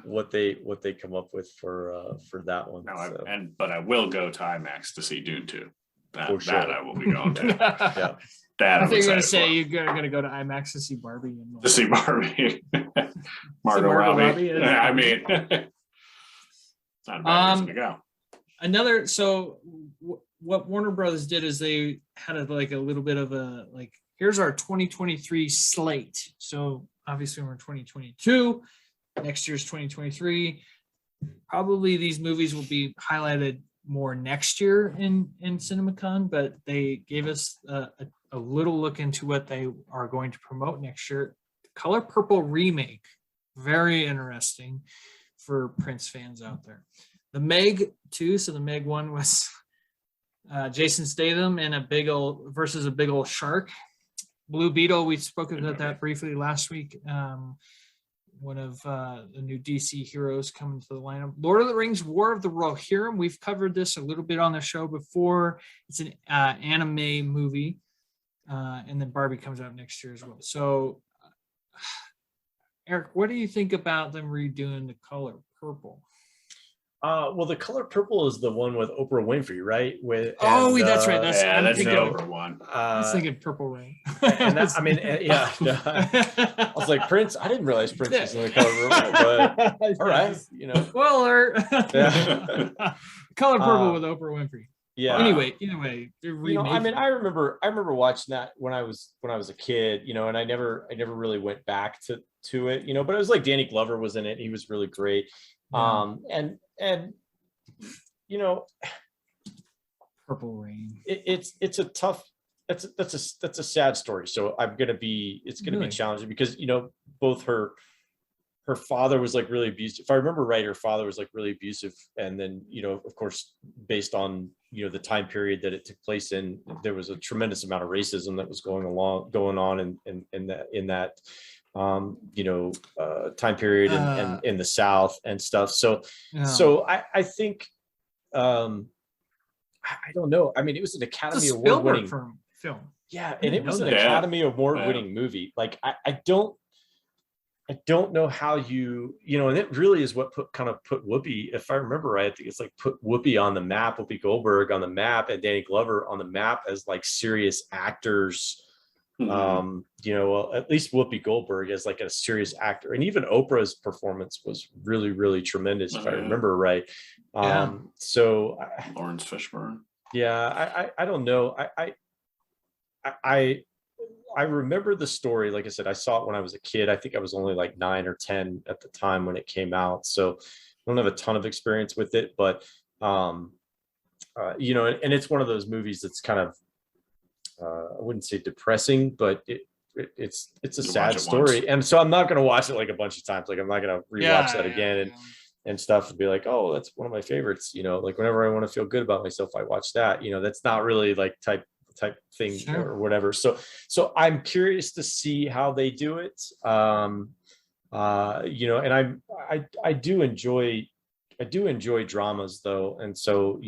what they come up with for that one. No, but I will go to IMAX to see Dune 2. That I will be going to. Yeah. I think you're going to say you're going to go to IMAX to see Barbie. To see Barbie. Margot Robbie. I mean, it's not a bad reason to go. Another, so what Warner Brothers did is they had a little bit of a, here's our 2023 slate. So obviously we're in 2022. Next year's 2023. Probably these movies will be highlighted more next year in CinemaCon, but they gave us a little look into what they are going to promote next year. Color Purple remake, very interesting for Prince fans out there. The Meg 2, so the Meg 1 was Jason Statham and a big old shark. Blue Beetle, we spoke about that briefly last week. One of the new DC heroes coming to the lineup. Lord of the Rings, War of the Rohirrim. We've covered this a little bit on the show before. It's an anime movie. And then Barbie comes out next year as well. So, Eric, what do you think about them redoing The Color Purple? Well, The Color Purple is the one with Oprah Winfrey, right? That's right. That's the Oprah one. I was thinking Purple Rain. And that, I mean, yeah. No, I was like, Prince. I didn't realize Prince was in The Color Purple, but all right, Spoiler. Yeah. Color Purple with Oprah Winfrey. Yeah. Anyway, I mean, I remember watching that when I was a kid, and I never really went back to it, but it was like Danny Glover was in it. He was really great. Yeah. And Purple Rain. It's a tough. That's a sad story. So it's gonna be challenging because both her father was like really abusive. If I remember right, her father was like really abusive, and then of course, based on the time period that it took place in, there was a tremendous amount of racism that was going on in that time period and in the South and stuff. So I think I don't know. I mean, it was an Academy Award winning film. Yeah, and it was an Academy Award winning movie. Like I don't know how and it really is what put Whoopi, if I remember right, I think it's like put Whoopi on the map, Whoopi Goldberg on the map, and Danny Glover on the map as like serious actors. At least Whoopi Goldberg as like a serious actor, and even Oprah's performance was really, really tremendous, if I remember right. So Lawrence Fishburne. Yeah, I don't know. I remember the story. Like I said, I saw it when I was a kid. I think I was only like 9 or 10 at the time when it came out. So I don't have a ton of experience with it, but and it's one of those movies that's kind of, I wouldn't say depressing, but it's a sad story. Once. And so I'm not going to watch it like a bunch of times. Like I'm not going to rewatch that again and stuff and be like, oh, that's one of my favorites. Like whenever I want to feel good about myself, I watch that. That's not really like type thing or whatever. So I'm curious to see how they do it. And I do enjoy dramas though. And so,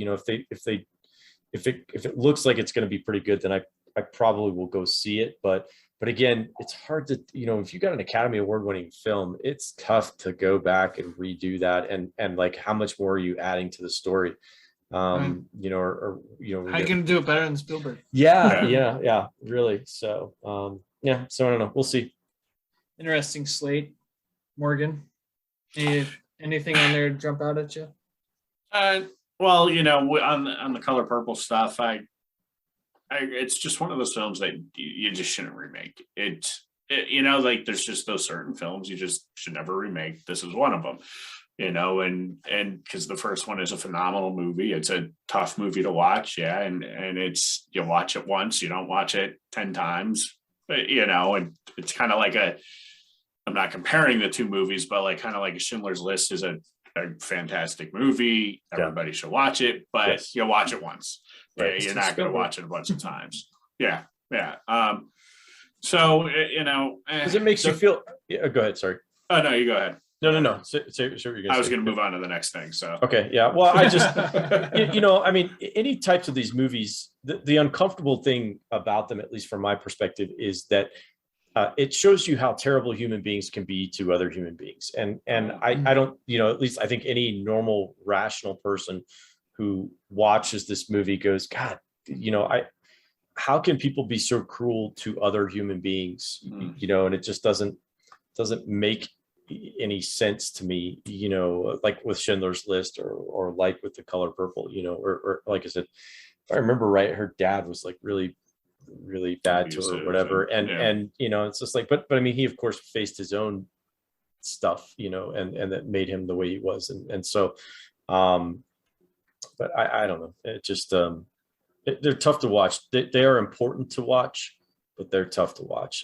if it looks like it's going to be pretty good, then I probably will go see it. But again, it's hard to, if you got an Academy Award winning film, it's tough to go back and redo that. And like, how much more are you adding to the story? How are you gonna do it better than Spielberg? Yeah, really. So so I don't know, we'll see. Interesting slate. Morgan, anything on there jump out at you? Well, on the Color Purple stuff, it's just one of those films that you just shouldn't remake. Like there's just those certain films you just should never remake. This is one of them. And because the first one is a phenomenal movie. It's a tough movie to watch. Yeah. And it's, you watch it once, you don't watch it 10 times, but, and it's kind of like I'm not comparing the two movies, but like kind of like a Schindler's List is a fantastic movie. Everybody should watch it, but you'll watch it once. Right. You're not going to watch it a bunch of times. Yeah. Yeah. So, because it makes you feel, go ahead. Sorry. Oh, no, you go ahead. No. So I was going to move on to the next thing. So okay, yeah. Well, I just, I mean, any types of these movies, the uncomfortable thing about them, at least from my perspective, is that it shows you how terrible human beings can be to other human beings, and I don't, at least I think any normal, rational person who watches this movie goes, God, how can people be so cruel to other human beings? And it just doesn't make any sense to me, like with Schindler's List or like with The Color Purple, or like I said, if I remember right, her dad was like really, really bad to her or whatever. And it's just like, but I mean, he of course faced his own stuff, and that made him the way he was. And so, but I don't know. It just, they're tough to watch. They are important to watch, but they're tough to watch.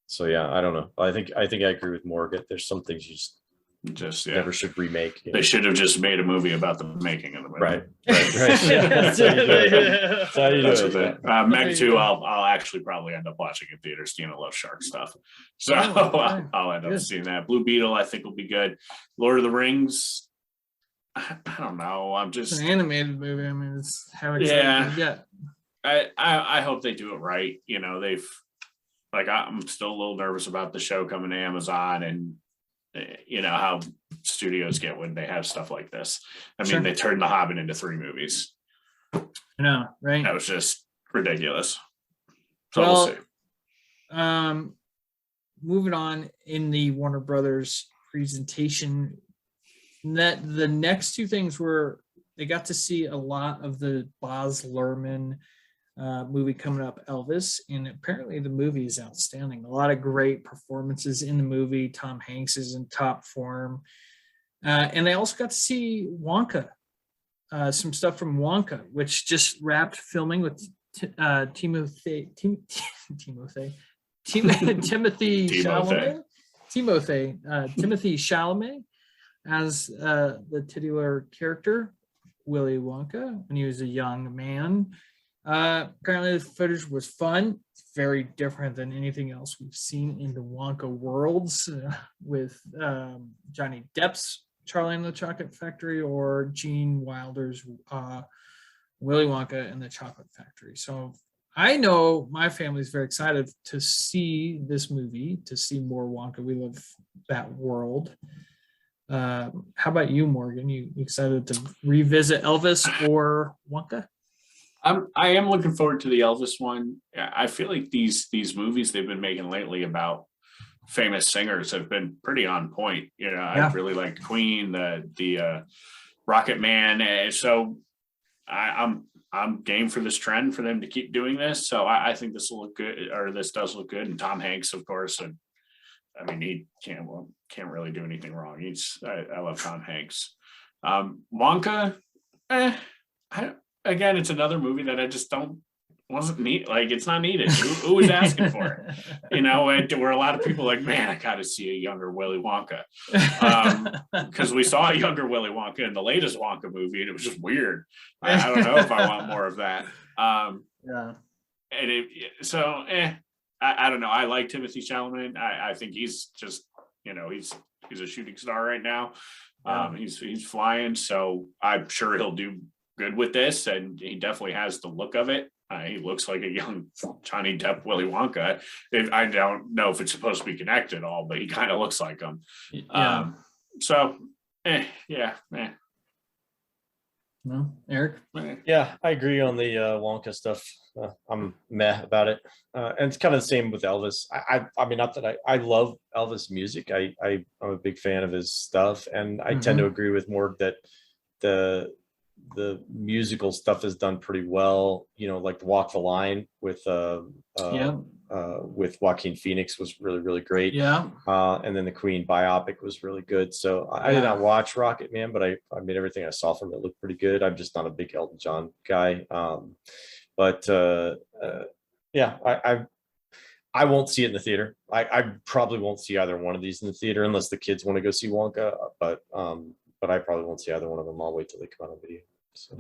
So yeah, I don't know. I think I agree with Morgan. There's some things you just Just never should remake. They should have just made a movie about the making of the movie. Right. That's how you do it. Meg 2, I'll actually probably end up watching in theaters. Tina loves shark stuff, so I'll end up seeing that. Blue Beetle, I think, will be good. Lord of the Rings, I don't know. It's an animated movie. I mean, it's how excited you get. I hope they do it right. You know, I'm still a little nervous about the show coming to Amazon, and you know how studios get when they have stuff like this. I mean, they turned The Hobbit into 3 movies. I know, right? That was just ridiculous. So we'll see. Moving on in the Warner Brothers presentation, that the next 2 things were they got to see a lot of the Baz Luhrmann movie coming up, Elvis, and apparently the movie is outstanding. A lot of great performances in the movie. Tom Hanks is in top form, and they also got to see Wonka, some stuff from Wonka, which just wrapped filming with Timothy Chalamet as the titular character, Willy Wonka, when he was a young man. Apparently the footage was fun. It's very different than anything else we've seen in the Wonka worlds, with Johnny Depp's Charlie and the Chocolate Factory or Gene Wilder's Willy Wonka and the Chocolate Factory. So I know my family's very excited to see this movie, to see more Wonka. We love that world. How about you, Morgan? You excited to revisit Elvis or Wonka? I am looking forward to the Elvis one. I feel like these movies they've been making lately about famous singers have been pretty on point. You know, I really liked Queen, the Rocket Man. So I'm game for this trend for them to keep doing this. So I think this will look good, or this does look good. And Tom Hanks, of course, and I mean he can't really do anything wrong. I love Tom Hanks. Wonka, again, it's another movie that I just wasn't need. Like, it's not needed. Who was asking for it? You know, and there were a lot of people like, man, I got to see a younger Willy Wonka, because we saw a younger Willy Wonka in the latest Wonka movie, and it was just weird. I don't know if I want more of that. And I don't know. I like Timothy Chalamet. I think he's just, you know, he's a shooting star right now. He's flying, so I'm sure he'll do good with this, and he definitely has the look of it. He looks like a young Johnny Depp Willy Wonka. I don't know if it's supposed to be connected at all, but he kind of looks like him. No, Eric? Yeah, I agree on the Wonka stuff. I'm meh about it. And it's kind of the same with Elvis. I mean, not that I love Elvis music. I'm a big fan of his stuff, and I tend to agree with Morg that the musical stuff is done pretty well. You know, like Walk the Line with Joaquin Phoenix was really, really great. And then the Queen biopic was really good. So I did not watch Rocket Man, but I mean, everything I saw from it looked pretty good. I'm just not a big Elton John guy. I won't see it in the theater. I probably won't see either one of these in the theater unless the kids want to go see Wonka. But I probably won't see either one of them. I'll wait till they come out on video. So,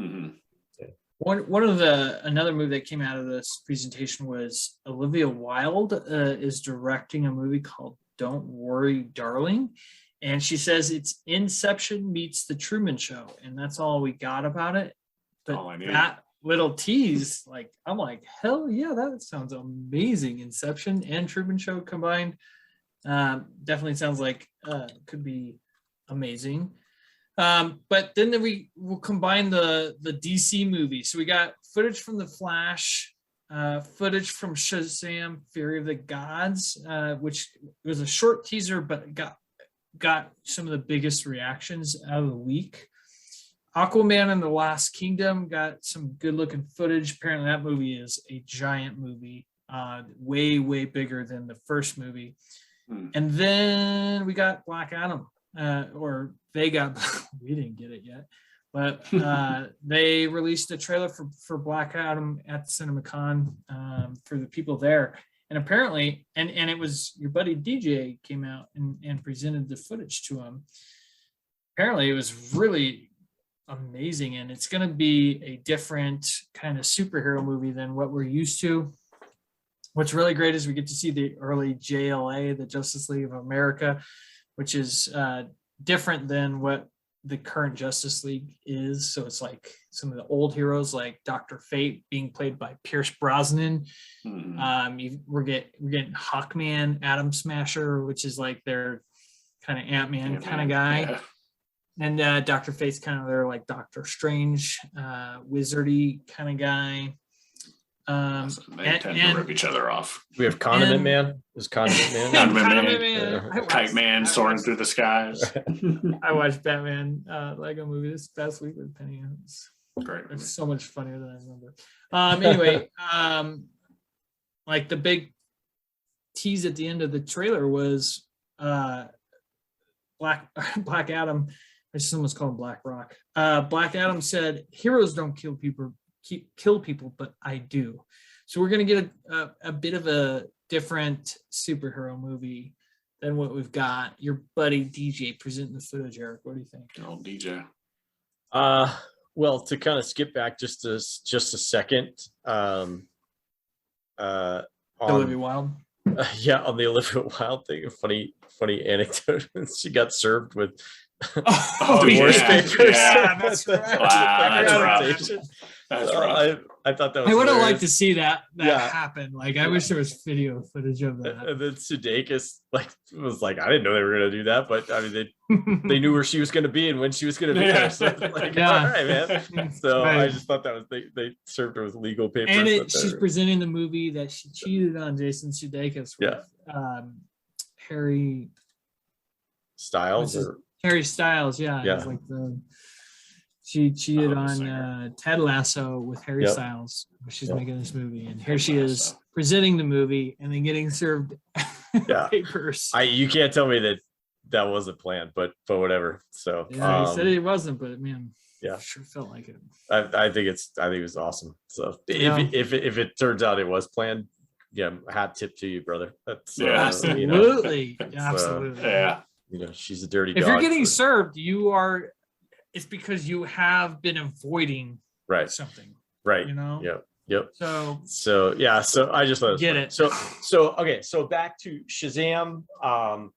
another movie that came out of this presentation was Olivia Wilde is directing a movie called Don't Worry, Darling. And she says it's Inception meets The Truman Show. And that's all we got about it. But that little tease, like, I'm like, hell yeah, that sounds amazing. Inception and Truman Show combined. Definitely sounds like could be amazing. But then we will combine the DC movies. So we got footage from The Flash, footage from Shazam: Fury of the Gods, which was a short teaser, but got some of the biggest reactions out of the week. Aquaman and the Last Kingdom got some good looking footage. Apparently that movie is a giant movie, way, way bigger than the first movie. And then we got Black Adam. We didn't get it yet, but they released a trailer for Black Adam at CinemaCon for the people there. And apparently, and it was your buddy DJ came out and presented the footage to him. Apparently it was really amazing, and it's going to be a different kind of superhero movie than what we're used to. What's really great is we get to see the early JLA, the Justice League of America, which is different than what the current Justice League is. So it's like some of the old heroes like Dr. Fate being played by Pierce Brosnan. We're getting Hawkman, Atom Smasher, which is like their kind of Ant-Man kind of guy. Yeah. And Dr. Fate's kind of their like Doctor Strange, wizardy kind of guy. They tend to rip each other off. We have Condiment Man. Is Condiment Man? Condiment Man. Yeah. Kite Man soaring through the skies. I watched Batman Lego movie this past week with Penny. Great. It's so much funnier than I remember. Anyway, like the big tease at the end of the trailer was Black Adam. I just almost call him Black Rock. Black Adam said, "Heroes don't kill people, but I do." So we're gonna get a bit of a different superhero movie than what we've got. Your buddy DJ presenting the footage, Eric. What do you think? Oh, DJ. Well, to kind of skip back just a second. Olivia Wilde. Yeah, on the Olivia Wilde thing, a funny anecdote. She got served with divorce papers. Yeah, that's right. Wow, that's rough. That's rough. I thought that was I would have hilarious. liked to see that Yeah. happen. Like, I wish there was video footage of that. And then Sudeikis was like, I didn't know they were gonna do that, but I mean they knew where she was gonna be and when she was gonna be Yeah. there. So like, Yeah. all right, man. So Right. I just thought that was they served her with legal papers. And but she's presenting the movie that she cheated on Jason Sudeikis with Harry Styles What's or Harry Styles. Yeah. Yeah. It was like she cheated the on singer. Ted Lasso with Harry Yep. Styles. She's Yep. making this movie, and Ted here she is Lasso. presenting the movie and then getting served Yeah. papers. you can't tell me that wasn't planned, but whatever. So Yeah, he said it wasn't, but man, yeah. sure felt like it. I think it was awesome. So Yeah. if it turns out it was planned, yeah, hat tip to you, brother. That's Yeah. Absolutely, absolutely. Yeah. She's a dirty If dog. you're getting for- served, it's because you have been avoiding right, something, right, you know? yep. So So yeah, so I just thought it was Get funny. it. So okay, so back to Shazam. I'm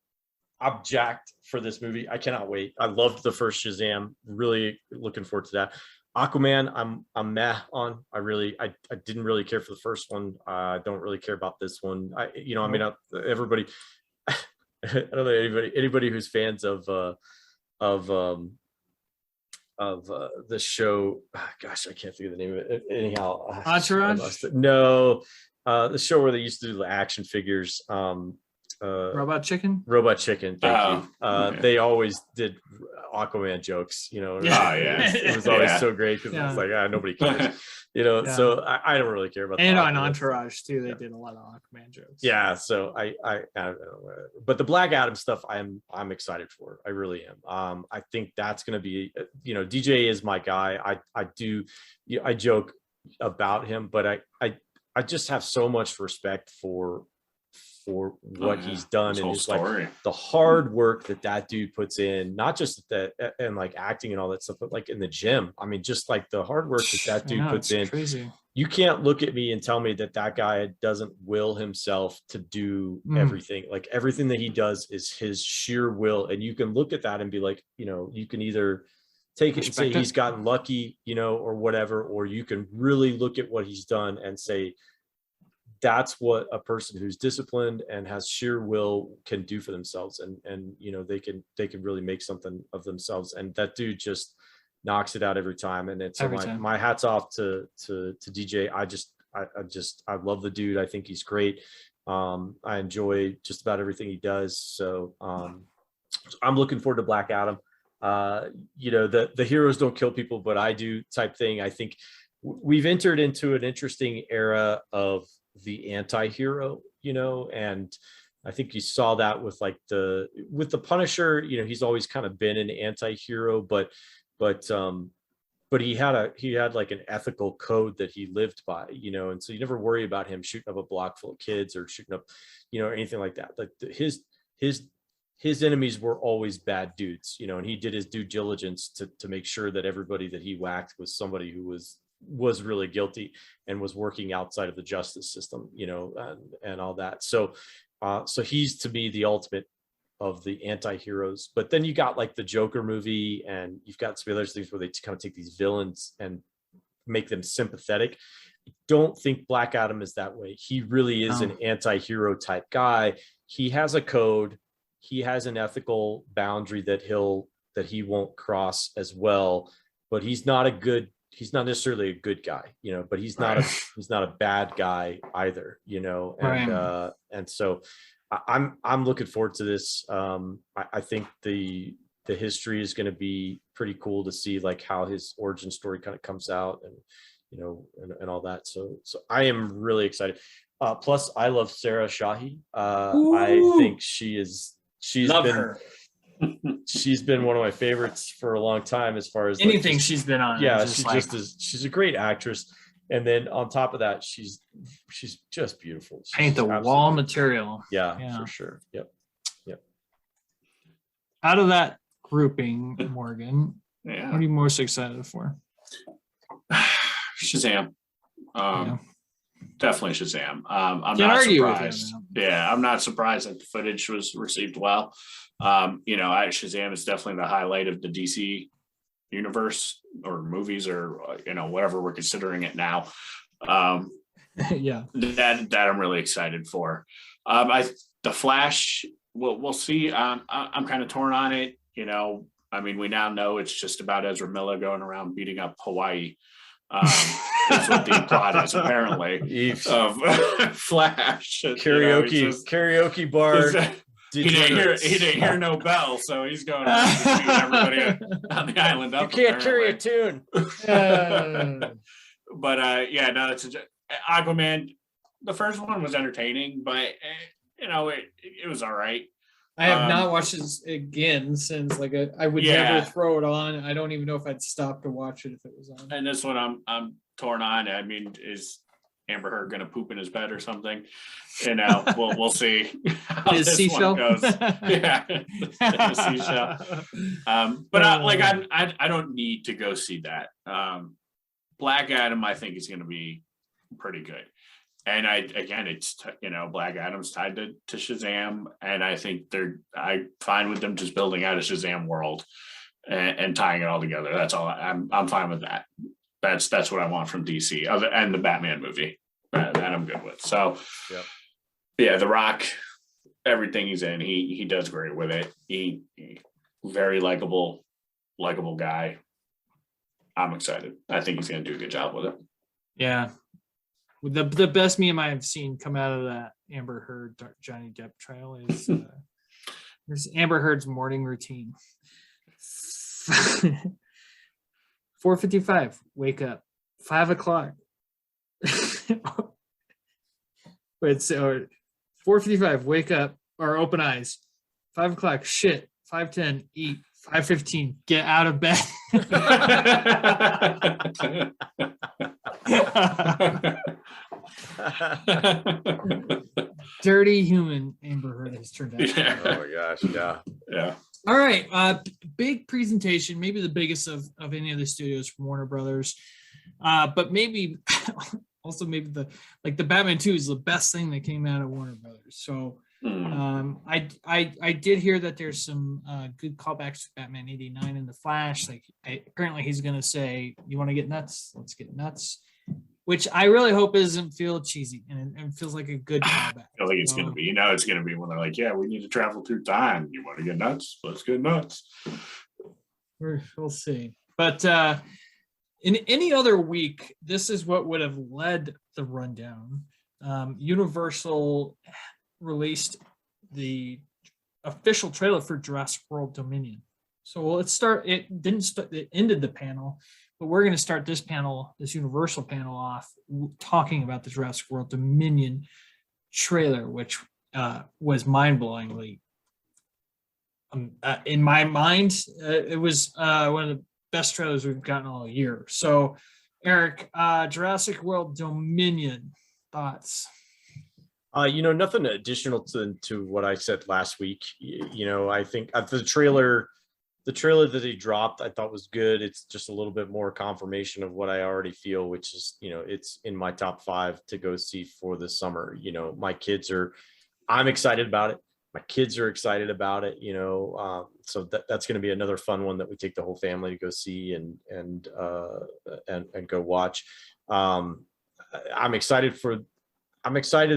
jacked for this movie. I cannot wait. I loved the first Shazam. Really looking forward to that. Aquaman, I'm meh on. I didn't really care for the first one. I don't really care about this one. Everybody. I don't know anybody who's fans of the show. Gosh, I can't think of the name of it. Anyhow, Entourage? No, the show where they used to do the action figures. Robot Chicken. Robot Chicken. Thank you. Okay. They always did Aquaman jokes. Oh, yeah. It was always Yeah. so great because Yeah. it's like nobody cares. Yeah. So I don't really care about And the on Aquaman. Entourage too, they did a lot of Aquaman jokes. Yeah, so I don't know, but the Black Adam stuff I'm excited for. I really am. I think that's going to be, DJ is my guy. I joke about him, but I just have so much respect for what he's done His and whole just story. like the hard work that dude puts in, not just that and like acting and all that stuff, but like in the gym. I mean, just like the hard work that dude puts in. Crazy. You can't look at me and tell me that guy doesn't will himself to do everything. Like everything that he does is his sheer will. And you can look at that and be like, you can either take it and say he's gotten lucky, or whatever, or you can really look at what he's done and say, that's what a person who's disciplined and has sheer will can do for themselves. And they can really make something of themselves. And that dude just knocks it out every time. And it's my hat's off to DJ. I love the dude. I think he's great. I enjoy just about everything he does. So I'm looking forward to Black Adam. The heroes don't kill people, but I do type thing. I think we've entered into an interesting era of the anti-hero, and I think you saw that with the Punisher. He's always kind of been an anti-hero, but but he had like an ethical code that he lived by, you know, and so you never worry about him shooting up a block full of kids or shooting up, you know, anything like that. Like his enemies were always bad dudes, you know, and he did his due diligence to make sure that everybody that he whacked was somebody who was really guilty and was working outside of the justice system, you know, and all that. So he's, to me, the ultimate of the anti-heroes. But then you got like the Joker movie, and you've got some other things where they kind of take these villains and make them sympathetic. I don't think Black Adam is that way. He really is an anti-hero type guy. He has a code. He has an ethical boundary that he won't cross as well, but he's not necessarily a good guy, you know, but he's not a bad guy either, you know, and so I'm looking forward to this. I think the history is going to be pretty cool to see, like how his origin story kind of comes out, and you know, and all that. So I am really excited. Plus, I love Sarah Shahi. I think she's been one of my favorites for a long time, as far as anything she's been on. Yeah, she's a great actress. And then on top of that, she's just beautiful. Paint the wall material. Yeah, for sure. Yep. Out of that grouping, Morgan, what are you most excited for? Shazam. Definitely Shazam. I'm not surprised. I'm not surprised that the footage was received well. You know, Shazam is definitely the highlight of the DC universe, or movies, or you know, whatever we're considering it now. That I'm really excited for. The Flash, we'll see. I'm kind of torn on it. You know, I mean, we now know it's just about Ezra Miller going around beating up Hawaii. That's what the plot is, apparently, of Flash. Karaoke bar. He didn't hear no bell, so he's going to shoot everybody on the island up. You can't carry a tune. But it's Aquaman. The first one was entertaining, but you know, it was all right. I have not watched this again since I would never throw it on. I don't even know if I'd stop to watch it if it was on. And this one I'm torn on. I mean, is Amber Heard gonna poop in his bed or something? You know, we'll see how this one goes. The seashell. But I don't need to go see that. Black Adam, I think, is going to be pretty good. And it's you know, Black Adam's tied to Shazam, and I think I'm fine with them just building out a Shazam world and tying it all together. That's all. I'm fine with that. That's what I want from DC, and the Batman movie that I'm good with. So, The Rock, everything he's in, he does great with it. He very likable guy. I'm excited. I think he's going to do a good job with it. Yeah. The best meme I've seen come out of that Amber Heard Johnny Depp trial is there's Amber Heard's morning routine. 4:55, wake up. 5 o'clock. Wait, so 4:55, wake up or open eyes. 5 o'clock, shit. 5:10, eat. 5:15, get out of bed. Dirty human Amber Heard has turned out. Oh my gosh, yeah. All right, big presentation, maybe the biggest of any of the studios from Warner Brothers, but maybe also maybe the Batman 2 is the best thing that came out of Warner Brothers. So I did hear that there's some good callbacks to Batman 89 and the Flash. Apparently he's going to say, "You want to get nuts? Let's get nuts," which I really hope doesn't feel cheesy and feels like a good callback. I think it's going to be, it's going to be when they're like, "Yeah, we need to travel through time. You want to get nuts? Let's get nuts." We'll see. But in any other week, this is what would have led the rundown. Universal released the official trailer for Jurassic World Dominion. So let's start. It ended the panel, but we're going to start this Universal panel off talking about the Jurassic World Dominion trailer, which was mind-blowingly, in my mind, it was one of the best trailers we've gotten all year. So, Eric, Jurassic World Dominion, thoughts? Nothing additional to what I said last week. I think the trailer that he dropped, I thought was good. It's just a little bit more confirmation of what I already feel, which is, it's in my top 5 to go see for the summer. I'm excited about it. My kids are excited about it, so that's going to be another fun one that we take the whole family to go see and go watch. I'm excited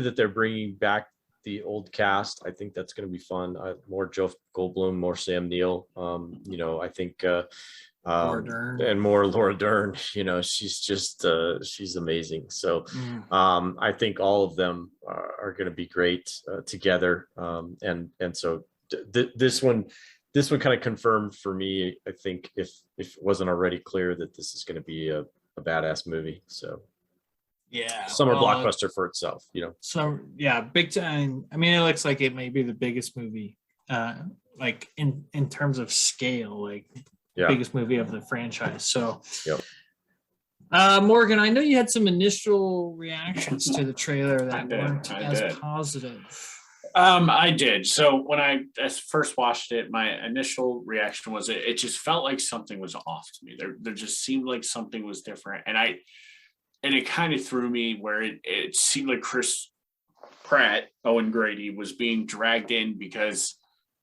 that they're bringing back the old cast. I think that's going to be fun. More Joe Goldblum, more Sam Neill. I think Laura Dern. and more Laura Dern. She's just she's amazing. So I think all of them are going to be great together. And so this one kind of confirmed for me, I think, if it wasn't already clear, that this is going to be a badass movie. So yeah, summer blockbuster for itself, So yeah, big time. I mean, it looks like it may be the biggest movie, like in terms of scale, like biggest movie of the franchise. So Morgan, I know you had some initial reactions to the trailer that weren't as positive. I did. So when I first watched it, my initial reaction was it just felt like something was off to me. There just seemed like something was different, and it kind of threw me where it seemed like Chris Pratt, Owen Grady, was being dragged in because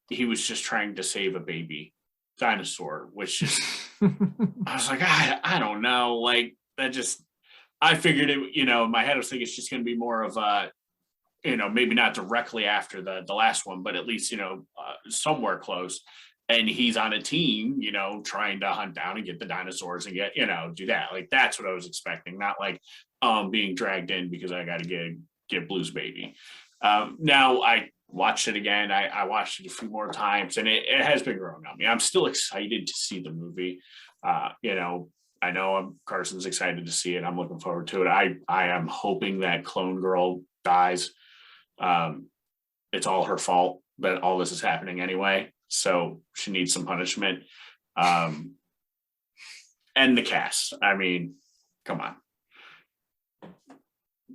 he was just trying to save a baby dinosaur, which just I was like, I don't know, like that just I figured it, in my head I was thinking it's just going to be more of a, maybe not directly after the last one, but at least somewhere close. And he's on a team, trying to hunt down and get the dinosaurs and get, do that. Like, that's what I was expecting. Not like being dragged in because I got to get Blue's baby. Now I watched it again. I watched it a few more times, and it has been growing on me. I'm still excited to see the movie. I know Carson's excited to see it. I'm looking forward to it. I am hoping that Clone Girl dies. It's all her fault that all this is happening anyway. So she needs some punishment. And the cast. I mean, come on.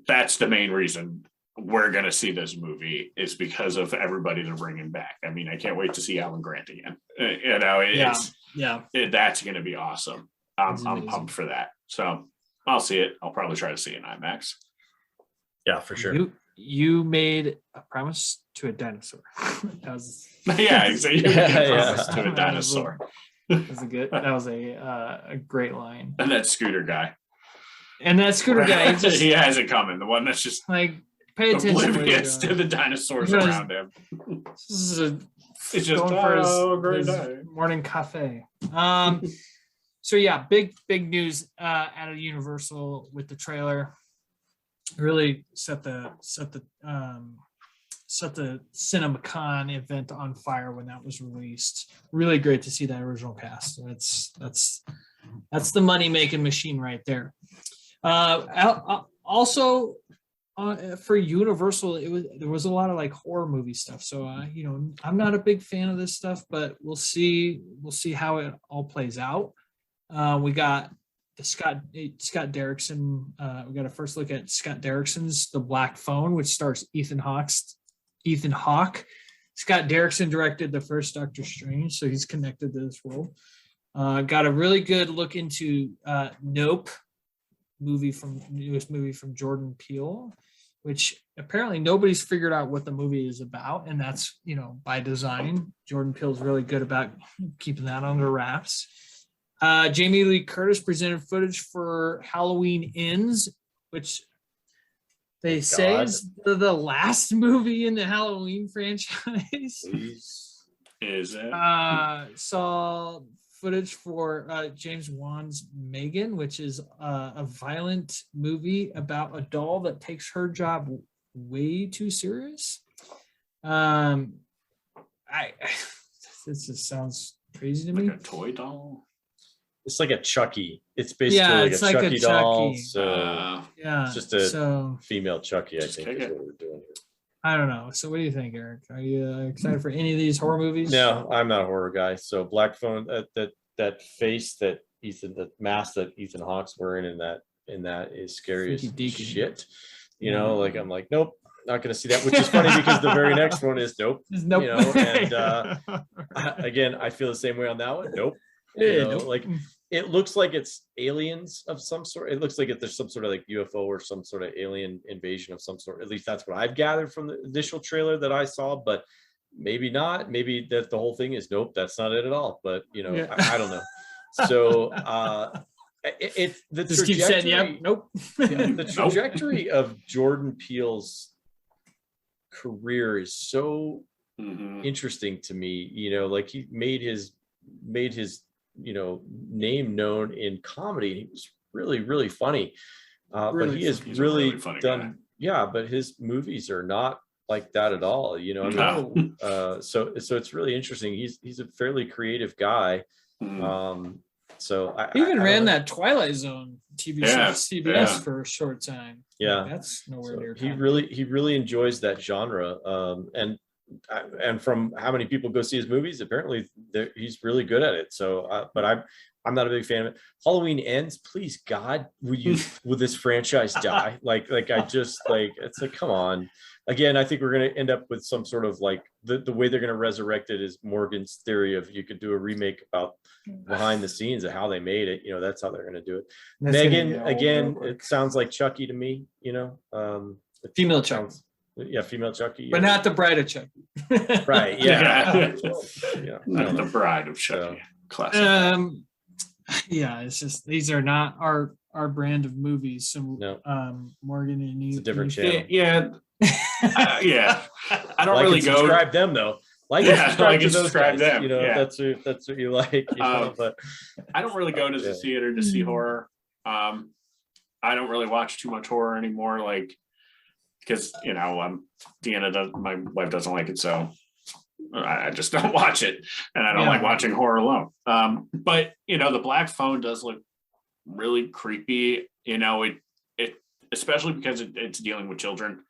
That's the main reason we're going to see this movie, is because of everybody they're bringing back. I mean, I can't wait to see Alan Grant again. That's going to be awesome. I'm pumped for that. So I'll see it. I'll probably try to see it in IMAX. Yeah, for sure. You made a promise to a dinosaur. That was exactly. Promise to a dinosaur. That was a great line. And that scooter guy. He has it coming. The one that's just like, pay attention oblivious to the dinosaurs around him. It's just going for his morning cafe. So yeah, big news out of Universal with the trailer. Really set the CinemaCon event on fire when that was released. Really great to see that original cast. That's the money making machine right there. Also, for Universal, there was a lot of like horror movie stuff. So I'm not a big fan of this stuff, but we'll see how it all plays out. We got the Scott Derrickson. We got a first look at Scott Derrickson's The Black Phone, which stars Ethan Hawke. Scott Derrickson directed the first Doctor Strange, so he's connected to this world. Got a really good look into Nope, newest movie from Jordan Peele, which apparently nobody's figured out what the movie is about, and that's by design. Jordan Peele's really good about keeping that under wraps. Jamie Lee Curtis presented footage for Halloween Ends, which they say is the last movie in the Halloween franchise. Is it? Saw footage for James Wan's Megan, which is a violent movie about a doll that takes her job way too serious. This just sounds crazy to me. Like a toy doll? It's like a Chucky. It's basically like a Chucky doll. So it's just a female Chucky, I think, is what we're doing here. I don't know. So what do you think, Eric? Are you excited for any of these horror movies? No, I'm not a horror guy. So Black Phone, that face that the mask that Ethan Hawke's wearing in that is scary as Freaky deaky. shit. You know, like I'm like, nope, not going to see that, which is funny because the very next one is nope. Nope. You know, and again, I feel the same way on that one. Nope. You know, like it looks like it's aliens of some sort. It looks like there's some sort of like UFO or some sort of alien invasion of some sort. At least that's what I've gathered from the initial trailer that I saw, but maybe not. Maybe that the whole thing is nope, that's not it at all. But you know, I don't know. So it's the just keep saying, yeah, nope. The trajectory of Jordan Peele's career is so interesting to me. You know, like he made his you know, name known in comedy. He was really funny, but he has really done guy. Yeah, but his movies are not like that at all. You know, I mean, so it's really interesting. He's a fairly creative guy. So I even ran that Twilight Zone TV show on CBS for a short time. Yeah, like, that's nowhere near. He really enjoys that genre, and from how many people go see his movies, apparently he's really good at it. So, but I'm not a big fan of it. Halloween Ends, please God, will this franchise die? Like I just like, it's like, come on. Again, I think we're going to end up with some sort of like the way they're going to resurrect it is Morgan's theory of you could do a remake about behind the scenes of how they made it. You know, that's how they're going to do it. That's Megan, again, it sounds like Chucky to me, you know, female Chucky. Yeah, female Chucky. But not the bride of Chucky. Right. Yeah. Not the bride of Chucky. Classic. Yeah, it's just these are not our brand of movies. So Morgan and it's a different channel. Yeah. Yeah. I don't like really go subscribe them though. Like and subscribe them. You know, that's what you like. You know, but I don't really go to the theater to see horror. I don't really watch too much horror anymore. Like, because you know, my wife doesn't like it, so I just don't watch it, and I don't like watching horror alone. But you know, the Black Phone does look really creepy. You know, it especially because it's dealing with children.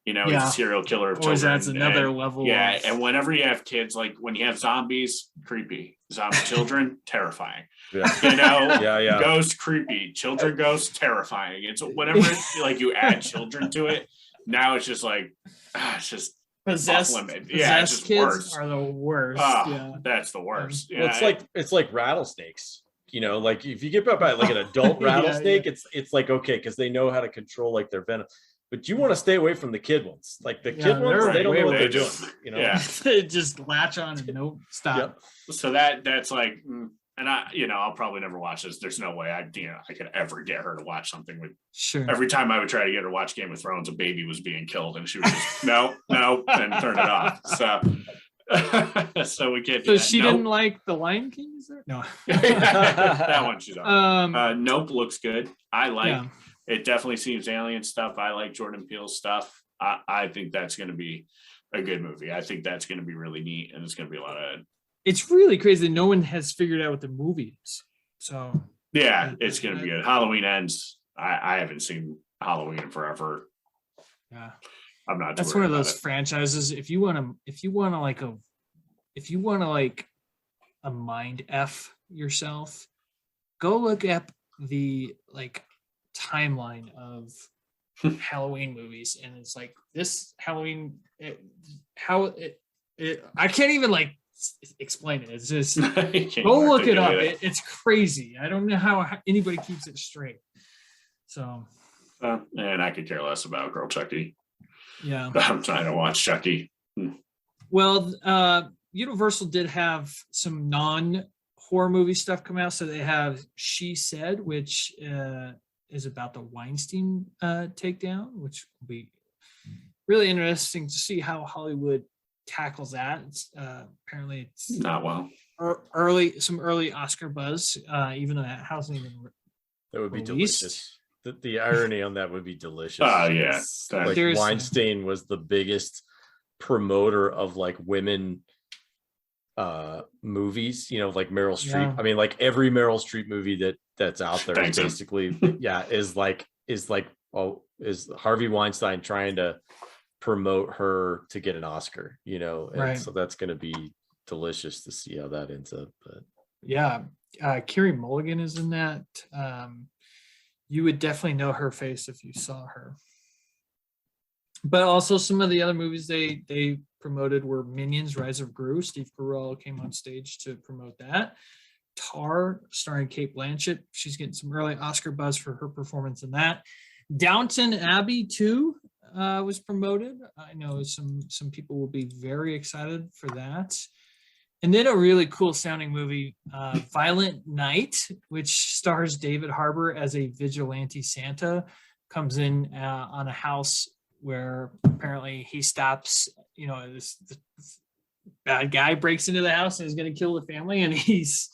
You know, he's a serial killer of children. That's another level. Yeah, and whenever you have kids, like when you have zombies, creepy. Zombie children, terrifying. Yeah. You know, ghosts, creepy. Children, ghosts, terrifying. It's whenever like you add children to it. Now it's just like, it's just possessed kids worse. Are the worst. That's the worst. Well, it's like rattlesnakes. You know, like if you get about like an adult rattlesnake, it's like okay because they know how to control like their venom. But you want to stay away from the kid ones. Like the kid ones, they don't know what they're doing. You know, they just latch on and stop. Yep. So that's like, and I'll probably never watch this. There's no way I could ever get her to watch something with. Sure. Every time I would try to get her to watch Game of Thrones, a baby was being killed, and she would just no, and turn it off. So we can't. So she didn't like The Lion King, is there? No. That one she's on. Nope looks good. I like. Yeah. It definitely seems alien stuff. I like Jordan Peele's stuff. I think that's going to be a good movie. I think that's going to be really neat, and it's going to be a lot of. It's really crazy. No one has figured out what the movie is. So yeah, it's going to be good. Halloween Ends. I haven't seen Halloween in forever. Yeah, I'm not. That's one of those franchises. If you want to like a mind f yourself, go look up the like timeline of Halloween movies, and it's like this Halloween I can't even like explain it. It's just go look it up. It's crazy. I don't know how anybody keeps it straight. So and I could care less about Girl Chucky. Yeah, I'm trying to watch Chucky. Well, Universal did have some non-horror movie stuff come out. So they have She Said, which is about the Weinstein takedown, which will be really interesting to see how Hollywood tackles that. It's apparently it's not well. Some early Oscar buzz, even though that hasn't even that would be delicious. The irony on that would be delicious. Oh yeah, like Weinstein was the biggest promoter of like women movies, you know, like Meryl Streep. I mean, like every Meryl Streep movie that's out there is basically is Harvey Weinstein trying to promote her to get an Oscar, you know, and so that's going to be delicious to see how that ends up. But yeah, Carey Mulligan is in that. You would definitely know her face if you saw her. But also some of the other movies they promoted were Minions: Rise of Gru. Steve Carell came on stage to promote that. Tar, starring Cate Blanchett. She's getting some early Oscar buzz for her performance in that. Downton Abbey 2 was promoted. I know some people will be very excited for that. And then a really cool sounding movie, Violent Night, which stars David Harbour as a vigilante Santa, comes in on a house where apparently he stops, this bad guy breaks into the house and is going to kill the family. And he's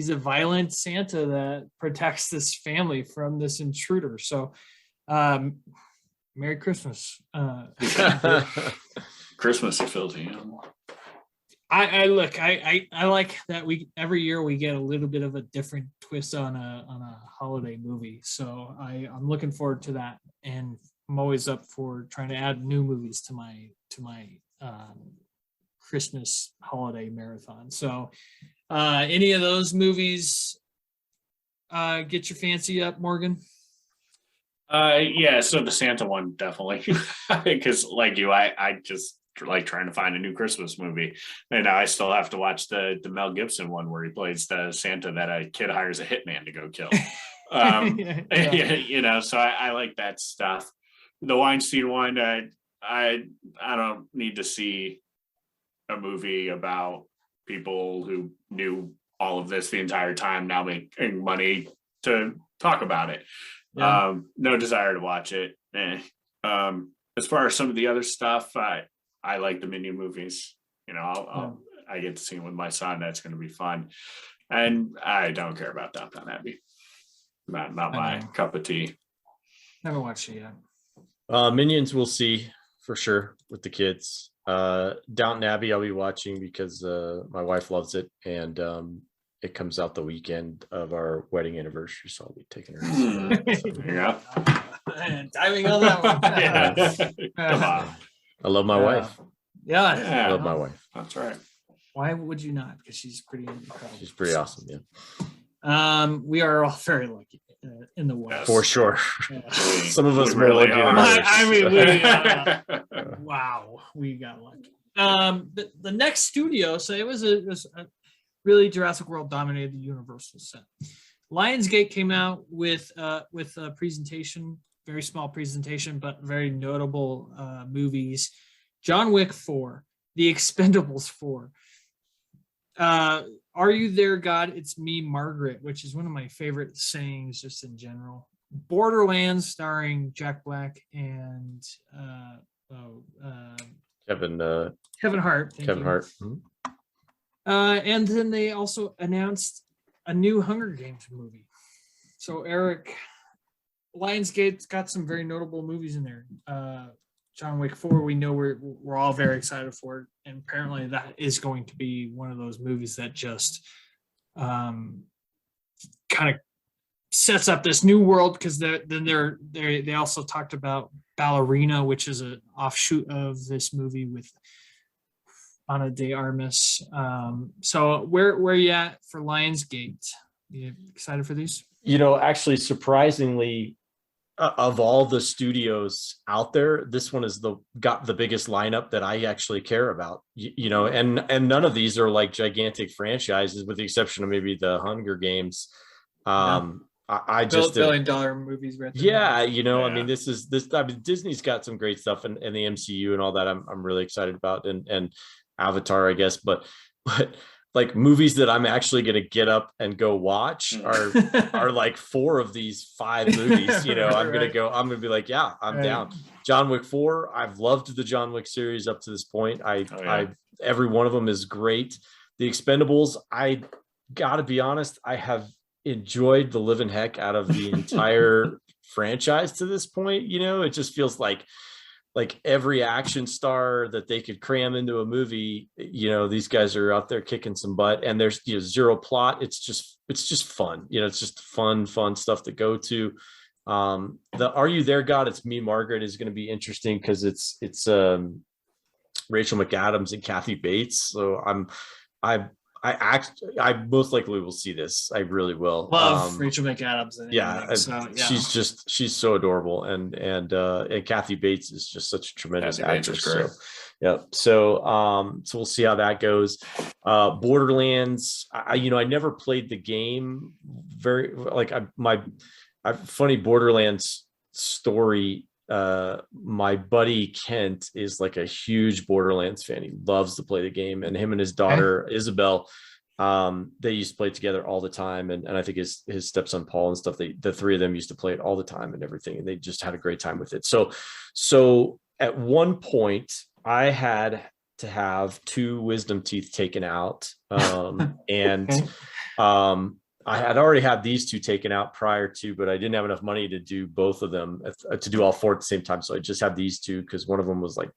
a violent Santa that protects this family from this intruder. So Merry Christmas. Christmas is filled in. I like that every year we get a little bit of a different twist on a holiday movie. So I'm looking forward to that, and I'm always up for trying to add new movies to my Christmas holiday marathon. So any of those movies get your fancy up, Morgan? Yeah, so the Santa one definitely, because like you, I just like trying to find a new Christmas movie, and I still have to watch the Mel Gibson one where he plays the Santa that a kid hires a hitman to go kill. Yeah. So I like that stuff. The Weinstein one, I don't need to see a movie about people who knew all of this the entire time now making money to talk about it. Yeah. No desire to watch it. As far as some of the other stuff, I like the Minion movies. I get to see them with my son. That's going to be fun. And I don't care about Downton Abbey. Not my cup of tea. Never watched it yet. Minions we'll see for sure with the kids. Downton Abbey I'll be watching because my wife loves it, and it comes out the weekend of our wedding anniversary, so I'll be taking her. Yeah. Timing on that one. Yeah. Come on. I love my wife. Yeah. I love my wife. That's right. Why would you not? Because she's pretty incredible. She's pretty awesome. Yeah. We are all very lucky in the West. For sure. Yeah. Some of us We more really lucky are. than others. I mean, wow, we got lucky. The next studio, so it was a really Jurassic World dominated the Universal set. Lionsgate came out with a presentation, very small presentation, but very notable movies. John Wick 4, The Expendables 4. Are You There, God? It's Me, Margaret, which is one of my favorite sayings just in general. Borderlands, starring Jack Black and Kevin Hart. Kevin Hart. And then they also announced a new Hunger Games movie. So Eric, Lionsgate's got some very notable movies in there. John Wick 4, we know we're all very excited for it, and apparently that is going to be one of those movies that just kind of sets up this new world, because they also talked about Ballerina, which is an offshoot of this movie with Ana de Armas. So where are you at for Lionsgate? You excited for these? Actually, surprisingly, of all the studios out there, this one is got the biggest lineup that I actually care about. And none of these are like gigantic franchises, with the exception of maybe the Hunger Games. I just billion-dollar movies, right there. Yeah, I mean, Disney's got some great stuff in the MCU and all that. I'm really excited about, and Avatar, I guess, but like movies that I'm actually going to get up and go watch are like 4 of these 5 movies. I'm going to be like, yeah, I'm down. John Wick 4. I've loved the John Wick series up to this point. Every one of them is great. The Expendables, I gotta be honest, I have enjoyed the living heck out of the entire franchise to this point. It just feels like every action star that they could cram into a movie, these guys are out there kicking some butt, and there's zero plot. It's just fun. It's just fun stuff to go to. The Are You There, God? It's Me, Margaret is going to be interesting because it's Rachel McAdams and Kathy Bates. So I I most likely will see this. I really will. Love Rachel McAdams. She's so adorable, and Kathy Bates is just such a tremendous actress. So, yeah. So we'll see how that goes. Borderlands. I never played the game. Funny Borderlands story. My buddy Kent is like a huge Borderlands fan. He loves to play the game, and him and his daughter Isabel, they used to play together all the time, and I think his stepson Paul and stuff, the three of them used to play it all the time and everything, and they just had a great time with it. So at one point I had to have 2 wisdom teeth taken out, and I had already had these 2 taken out prior to, but I didn't have enough money to do both of them, to do all 4 at the same time. So I just had these 2 because one of them was like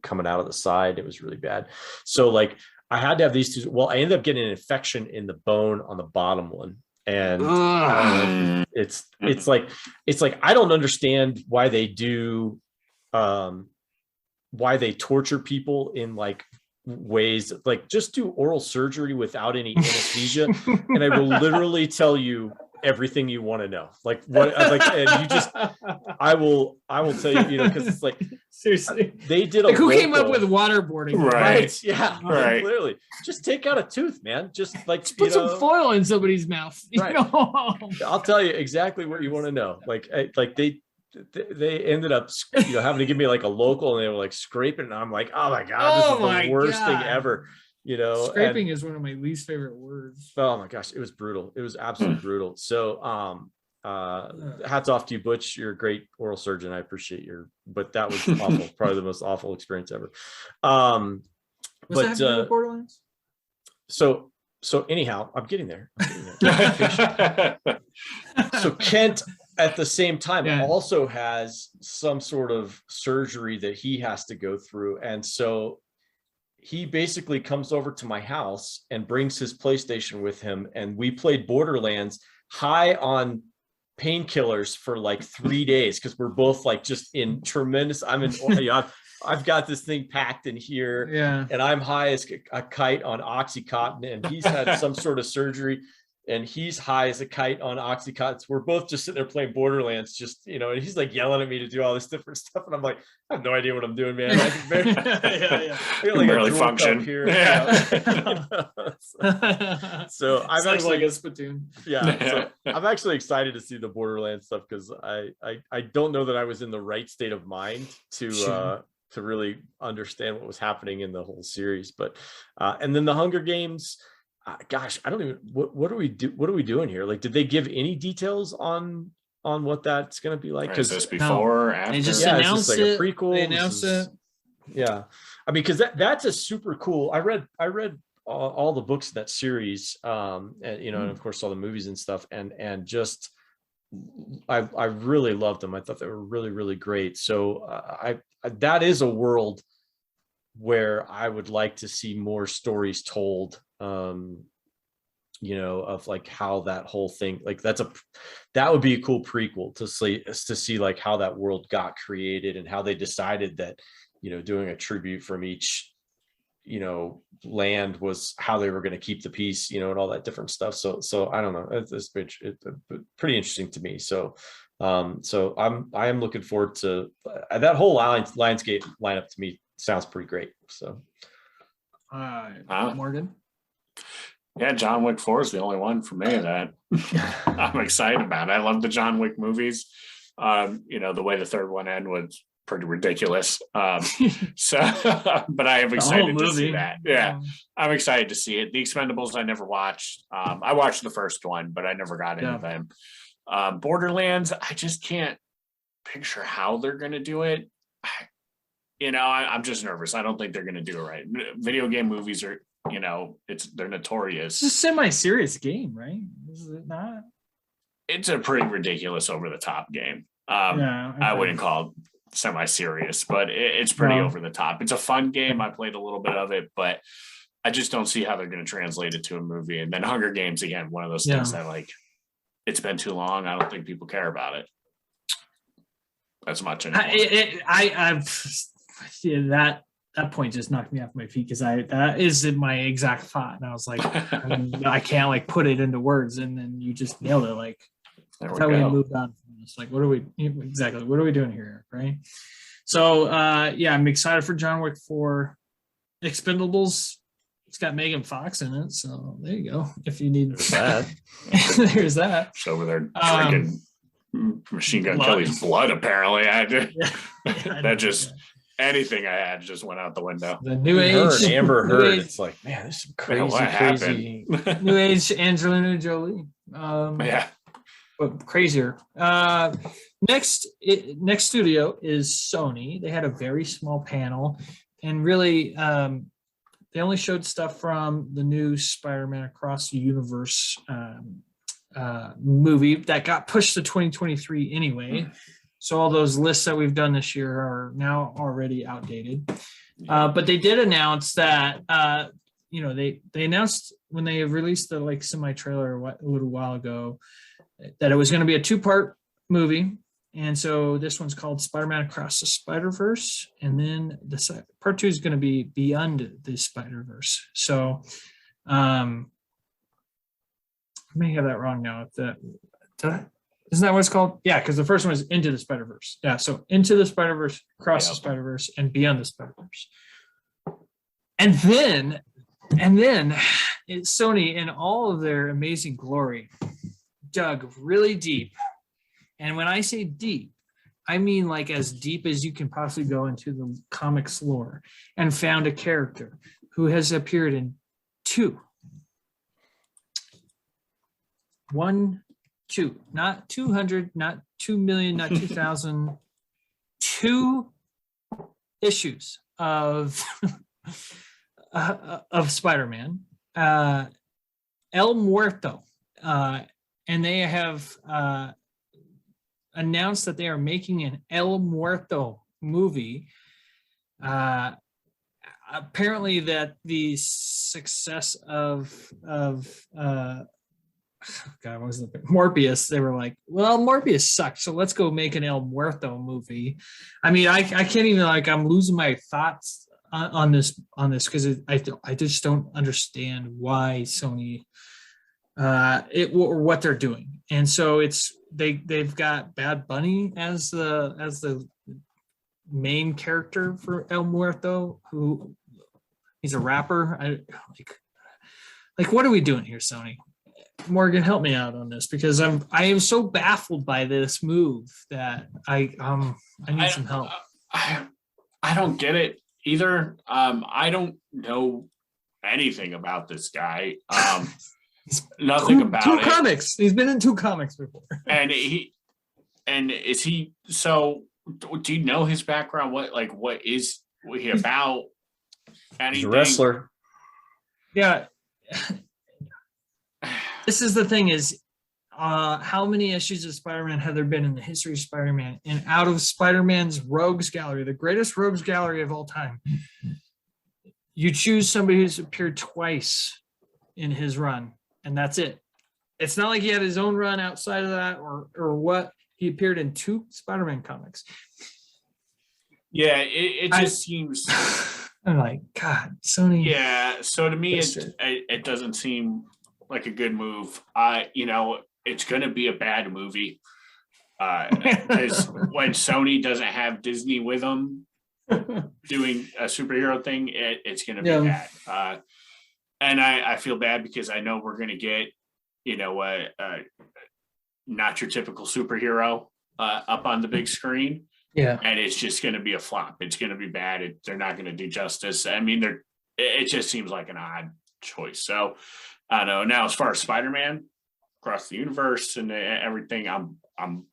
coming out of the side. It was really bad. So like I had to have these 2. Well, I ended up getting an infection in the bone on the bottom one. And it's like I don't understand why they do, why they torture people in like ways, like just do oral surgery without any anesthesia and I will literally tell you everything you want to know, like what, like, and you just, I will tell you, because it's like, seriously, they did like who came up with waterboarding, right? Yeah, right. Literally, just take out a tooth, man. Just like just put some foil in somebody's mouth. Right. I'll tell you exactly what you want to know. Like they ended up, having to give me like a local, and they were like scraping, and I'm like, oh my god, this is the worst thing ever. Scraping is one of my least favorite words. Oh my gosh, it was brutal. It was absolutely brutal. So hats off to you, Butch. You're a great oral surgeon. I appreciate but that was awful. Probably the most awful experience ever. Borderlands? So anyhow, I'm getting there. So Kent at the same time also has some sort of surgery that he has to go through, and so he basically comes over to my house and brings his PlayStation with him, and we played Borderlands high on painkillers for like 3 days because we're both like just in tremendous. I've got this thing packed in here, and I'm high as a kite on Oxycontin, and he's had some sort of surgery, and he's high as a kite on Oxycontin. So we're both just sitting there playing Borderlands, and he's like yelling at me to do all this different stuff, and I'm like, I have no idea what I'm doing, man. I feel like barely function here. So I'm actually like a spittoon. So I'm actually excited to see the Borderlands stuff because I don't know that I was in the right state of mind to really understand what was happening in the whole series. But and then the Hunger Games. Gosh, I don't even. What are we doing here? Like, did they give any details on what that's going to be like? Because this before, after, they just announced like it. A prequel. They announced it. Yeah, I mean, because that's a super cool. I read all the books in that series, and and of course all the movies and stuff, and just I really loved them. I thought they were really, really great. So that is a world where I would like to see more stories told, of like how that whole thing, like that would be a cool prequel to see like how that world got created and how they decided that, doing a tribute from each, land was how they were going to keep the peace, and all that different stuff. So I don't know. It's pretty interesting to me. So I am looking forward to that whole Lionsgate lineup. To me, sounds pretty great. So, Morgan. Yeah, John Wick 4 is the only one for me that I'm excited about. I love the John Wick movies. The way the third one ended was pretty ridiculous. But I am excited to see that. Yeah, I'm excited to see it. The Expendables I never watched. I watched the first one, but I never got into them. Borderlands, I just can't picture how they're going to do it. I'm just nervous. I don't think they're going to do it right. Video game movies are, they're notorious. It's a semi-serious game, right? Is it not? It's a pretty ridiculous, over-the-top game. I wouldn't call it semi-serious, but it's pretty over the top. It's a fun game. I played a little bit of it, but I just don't see how they're going to translate it to a movie. And then Hunger Games, again, one of those things that it's been too long. I don't think people care about it as much anymore. That that point just knocked me off my feet, because that is my exact thought, and I was like, I can't like put it into words, and then you just nailed it. Like, There that's we how we go. moved on from this. Like, what are we doing here, right? So yeah, I'm excited for John Wick 4. Expendables, it's got Megan Fox in it, so there you go. If you need There's that. there's that. So over there drinking Machine Gun blood. Kelly's blood. Apparently, I did. Yeah. That just anything I had just went out the window. The new age, Amber new Heard. age- It's like, man, this is Man, crazy, what crazy. happened? new age Angelina Jolie. Yeah. But crazier. Next studio is Sony. They had a very small panel, and really, they only showed stuff from the new Spider-Man Across the Universe movie that got pushed to 2023 anyway. So all those lists that we've done this year are now already outdated. But they did announce that they announced when they released the like semi-trailer a little while ago that it was going to be a 2-part movie. And so this one's called Spider-Man Across the Spider-Verse. And then the part 2 is going to be Beyond the Spider-Verse. So I may have that wrong now. Isn't that what it's called? Yeah, because the first one is Into the Spider-Verse. Yeah, so Into the Spider-Verse, Across the Spider-Verse, and Beyond the Spider-Verse. And then Sony, in all of their amazing glory, dug really deep. And when I say deep, I mean like as deep as you can possibly go into the comics lore, and found a character who has appeared in 2, not 200, not 2 million, not 2,000, 2 issues of Spider-Man, El Muerto, and they have announced that they are making an El Muerto movie. Apparently, that the success of God, what was it? Morbius. They were like, well, Morbius sucked, so let's go make an El Muerto movie. I mean, I can't even I'm losing my thoughts on this because I just don't understand why Sony or what they're doing. And so they've got Bad Bunny as the main character for El Muerto, who he's a rapper. Like what are we doing here, Sony? Morgan, help me out on this, because I am so baffled by this move that I need some help. I don't get it either. I don't know anything about this guy. Nothing about it. 2 comics. He's been in 2 comics before. And is he? So, do you know his background? What is he about? Anything? He's a wrestler. Yeah. This is the thing is, how many issues of Spider-Man have there been in the history of Spider-Man? And out of Spider-Man's rogues gallery, the greatest rogues gallery of all time, you choose somebody who's appeared twice in his run, and that's it. It's not like he had his own run outside of that or what. He appeared in 2 Spider-Man comics. Yeah, it just seems. I'm like, God, Sony. Yeah, so to me, it doesn't seem like a good move. It's going to be a bad movie because when Sony doesn't have Disney with them doing a superhero thing, it's going to be bad. And I feel bad because I know we're going to get, not your typical superhero up on the big screen. Yeah. And it's just going to be a flop. It's going to be bad. They're not going to do justice. I mean, it just seems like an odd choice. So I don't know. Now, as far as Spider-Man Across the Universe and everything, I'm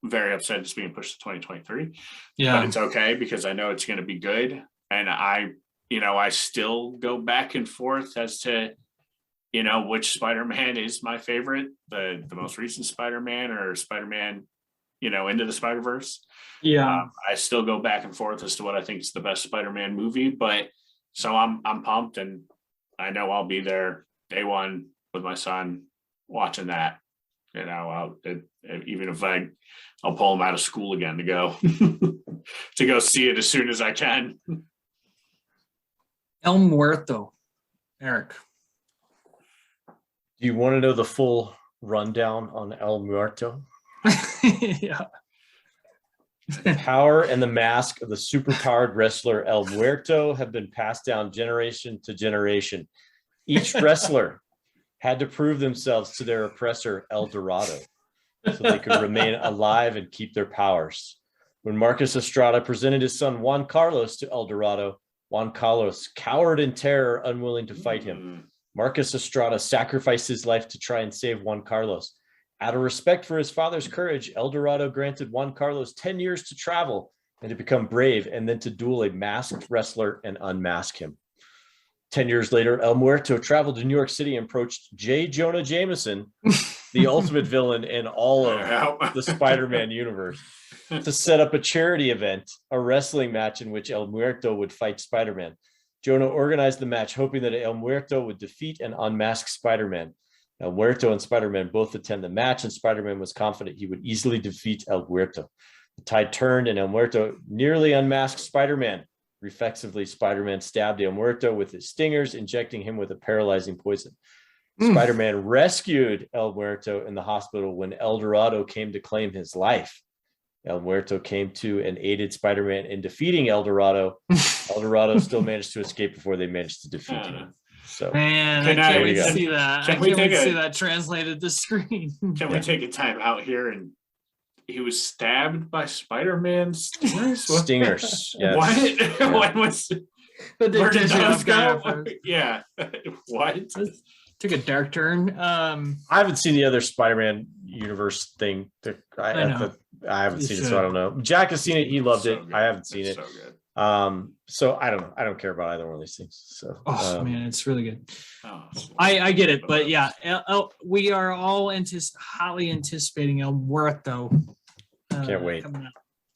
very upset it's being pushed to 2023. Yeah. But it's okay because I know it's going to be good. And I still go back and forth as to, which Spider-Man is my favorite, the most recent Spider-Man or Spider-Man, Into the Spider-Verse. Yeah. I still go back and forth as to what I think is the best Spider-Man movie, but so I'm pumped, and I know I'll be there day one with my son watching that. Even if I'll pull him out of school again to go to go see it as soon as I can. El Muerto, Eric. Do you want to know the full rundown on El Muerto? Yeah. The power and the mask of the superpowered wrestler El Muerto have been passed down generation to generation. Each wrestler had to prove themselves to their oppressor El Dorado so they could remain alive and keep their powers. When Marcus Estrada presented his son Juan Carlos to El Dorado, Juan Carlos cowered in terror, unwilling to fight him. Marcus Estrada sacrificed his life to try and save Juan Carlos. Out of respect for his father's courage, El Dorado granted Juan Carlos 10 years to travel and to become brave, and then to duel a masked wrestler and unmask him. 10 years later, El Muerto traveled to New York City and approached J. Jonah Jameson, the ultimate villain in all of the Spider-Man universe, to set up a charity event, a wrestling match in which El Muerto would fight Spider-Man. Jonah organized the match, hoping that El Muerto would defeat and unmask Spider-Man. El Muerto and Spider-Man both attend the match, and Spider-Man was confident he would easily defeat El Muerto. The tide turned, and El Muerto nearly unmasked Spider-Man. Reflexively, Spider-Man stabbed El Muerto with his stingers, injecting him with a paralyzing poison. Spider-Man rescued El Muerto in the hospital when El Dorado came to claim his life. El Muerto came to and aided Spider-Man in defeating El Dorado. El Dorado still managed to escape before they managed to defeat him. So, man, I can't wait to see that. I can't wait to see that translated to screen. Can we take a time out here? And he was stabbed by Spider-Man's stingers? Stingers. Yes. What? Yeah. What was But they where did did those go. go? Yeah. What? Took a dark turn. I haven't seen the other Spider-Man universe thing. I haven't seen it, so I don't know. Jack has seen it. He loved it. Good. I haven't seen it. So good. So I don't know. I don't care about either one of these things. So man, it's really good. Oh, I get it, but yeah, we are all hotly anticipating El Muerto. Can't wait.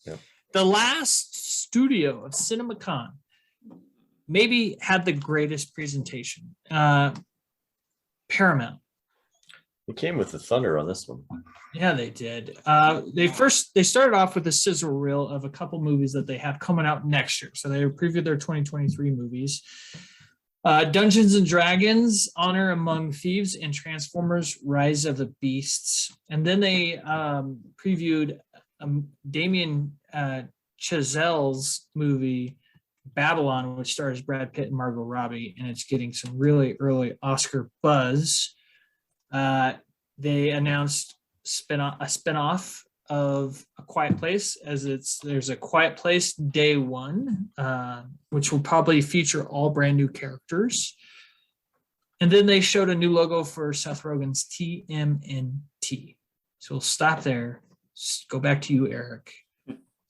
Yep. The last studio of CinemaCon maybe had the greatest presentation. Paramount. It came with the thunder on this one. Yeah, they did. They started off with a sizzle reel of a couple movies that they have coming out next year. So they previewed their 2023 movies. Dungeons and Dragons, Honor Among Thieves, and Transformers: Rise of the Beasts. And then they previewed Damien Chazelle's movie Babylon, which stars Brad Pitt and Margot Robbie, and it's getting some really early Oscar buzz. They announced a spinoff of A Quiet Place, there's a Quiet Place Day One, which will probably feature all brand new characters. And then they showed a new logo for Seth Rogen's TMNT. So we'll stop there. Go back to you, Eric.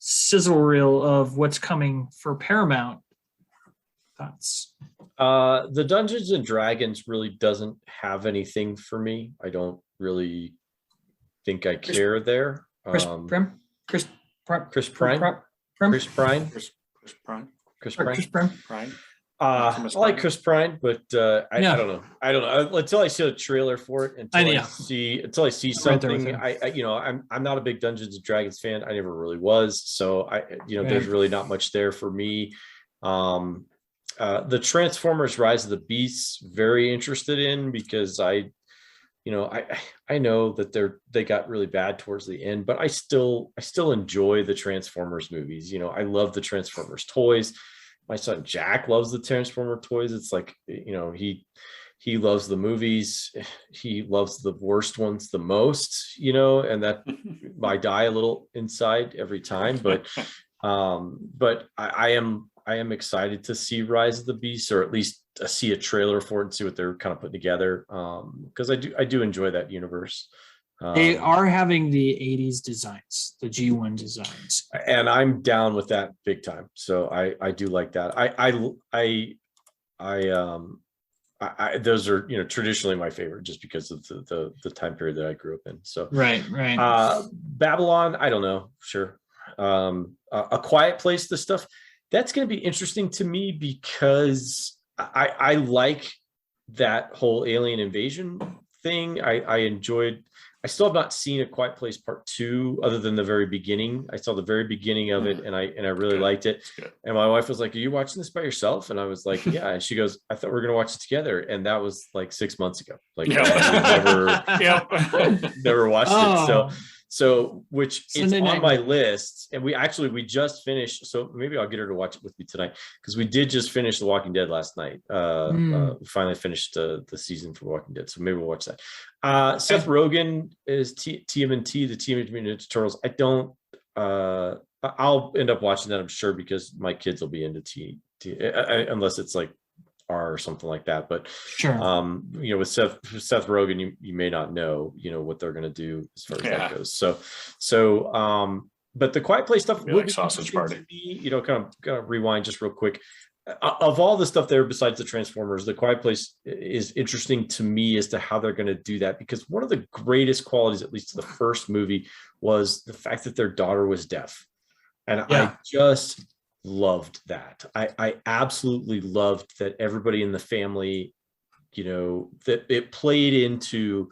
Sizzle reel of what's coming for Paramount. Thoughts? The Dungeons and Dragons really doesn't have anything for me. I don't really think I care there. Chris Prime. I like Chris Pine, but I don't know. Until I see a trailer for it, until I see something. I'm not a big Dungeons and Dragons fan. I never really was. So there's really not much there for me. The Transformers: Rise of the Beasts, very interested in, because I know that they got really bad towards the end, but I still enjoy the Transformers movies. I love the Transformers toys. My son Jack loves the Transformer toys. It's like, he loves the movies. He loves the worst ones the most, and that I die a little inside every time. But I am excited to see Rise of the Beast, or at least see a trailer for it and see what they're kind of putting together. Because I do enjoy that universe. They are having the 80s designs, the G1 designs, and I'm down with that big time. So I do like that. I those are traditionally my favorite, just because of the time period that I grew up in. So right. Babylon, I don't know, sure. A Quiet Place, the stuff that's going to be interesting to me, because I like that whole alien invasion thing. I I still have not seen A Quiet Place Part 2 other than the very beginning. I saw the very beginning of it and I really liked it. And my wife was like, "Are you watching this by yourself?" And I was like, "Yeah." And she goes, "I thought we were going to watch it together." And that was like 6 months ago. Like never watched it. So which it's on my list, and we just finished. So maybe I'll get her to watch it with me tonight, because we did just finish The Walking Dead last night. We finally finished the season for Walking Dead, so maybe we'll watch that. Seth Rogen is TMNT, the Teenage Mutant Ninja Turtles. I'll end up watching that, I'm sure, because my kids will be into unless it's like R or something like that. But sure, with Seth Rogen, you may not know, what they're going to do as far as that goes. So but the Quiet Place stuff, like Sausage Party, kind of rewind just real quick. Of all the stuff there, besides the Transformers, the Quiet Place is interesting to me as to how they're going to do that, because one of the greatest qualities, at least to the first movie, was the fact that their daughter was deaf. And I just loved that. I absolutely loved that everybody in the family, that it played into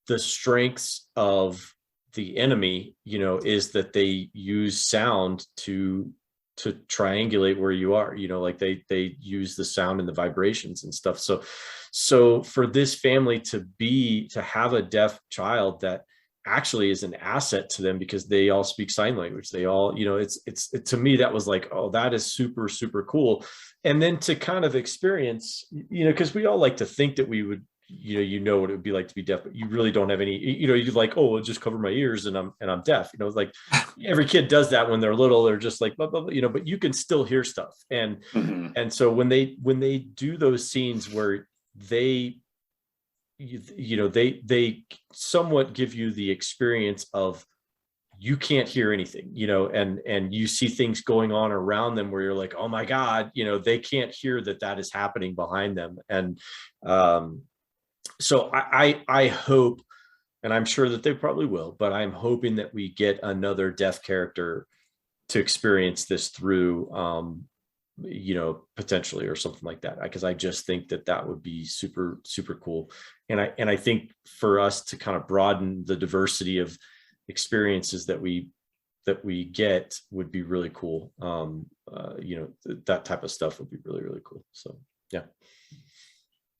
the strengths of the enemy, is that they use sound to triangulate where you are, like they use the sound and the vibrations and stuff. So for this family to have a deaf child that actually is an asset to them, because they all speak sign language. They all, it's to me, that was like, oh, that is super, super cool. And then to kind of experience, because we all like to think that we would, what it would be like to be deaf, but you really don't have any, you're like, oh, I'll just cover my ears and I'm deaf. Like every kid does that when they're little. They're just like, blah, blah, blah, but you can still hear stuff. And so when they do those scenes where they somewhat give you the experience of, you can't hear anything, and you see things going on around them where you're like, oh my God, they can't hear that is happening behind them. And so I hope, and I'm sure that they probably will, but I'm hoping that we get another deaf character to experience this through, potentially, or something like that, because I just think that would be super, super cool. And I think for us to kind of broaden the diversity of experiences that we get would be really cool. That type of stuff would be really, really cool. So yeah.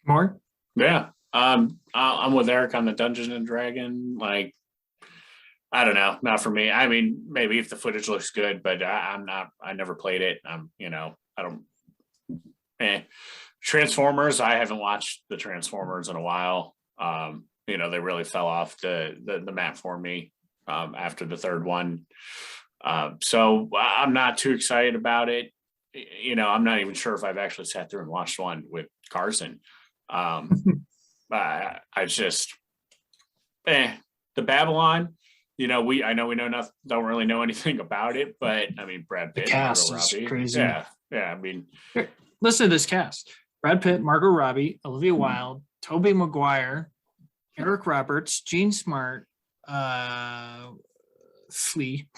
More? Yeah. I'm with Eric on the Dungeons and Dragon. Like, I don't know, not for me. I mean, maybe if the footage looks good, but I never played it. I don't. Transformers, I haven't watched the Transformers in a while. They really fell off the map for me after the third one. So I'm not too excited about it. I'm not even sure if I've actually sat through and watched one with Carson. I just, the Babylon, we know nothing, don't really know anything about it, but I mean, Brad Pitt, the cast is crazy. Yeah. I mean, listen to this cast: Brad Pitt, Margot Robbie, Olivia Wilde, Tobey Maguire, Eric Roberts, Gene Smart, Flea.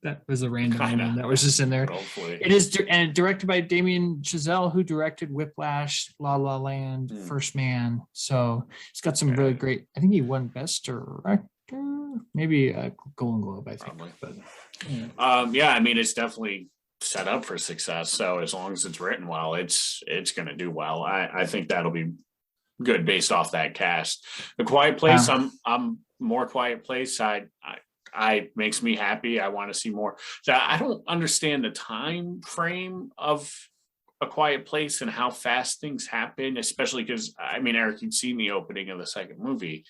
That was a random name that was just in there. It is and directed by Damien Chazelle, who directed Whiplash, La La Land, First Man. So it's got some really great. I think he won Best Director, maybe a Golden Globe, I think. But I mean, it's definitely set up for success. So as long as it's written well, it's going to do well. I think that'll be good based off that cast. The Quiet Place, I'm more Quiet Place. I makes me happy. I want to see more. So I don't understand the time frame of A Quiet Place and how fast things happen, especially because, I mean, Eric, you've seen the opening of the second movie.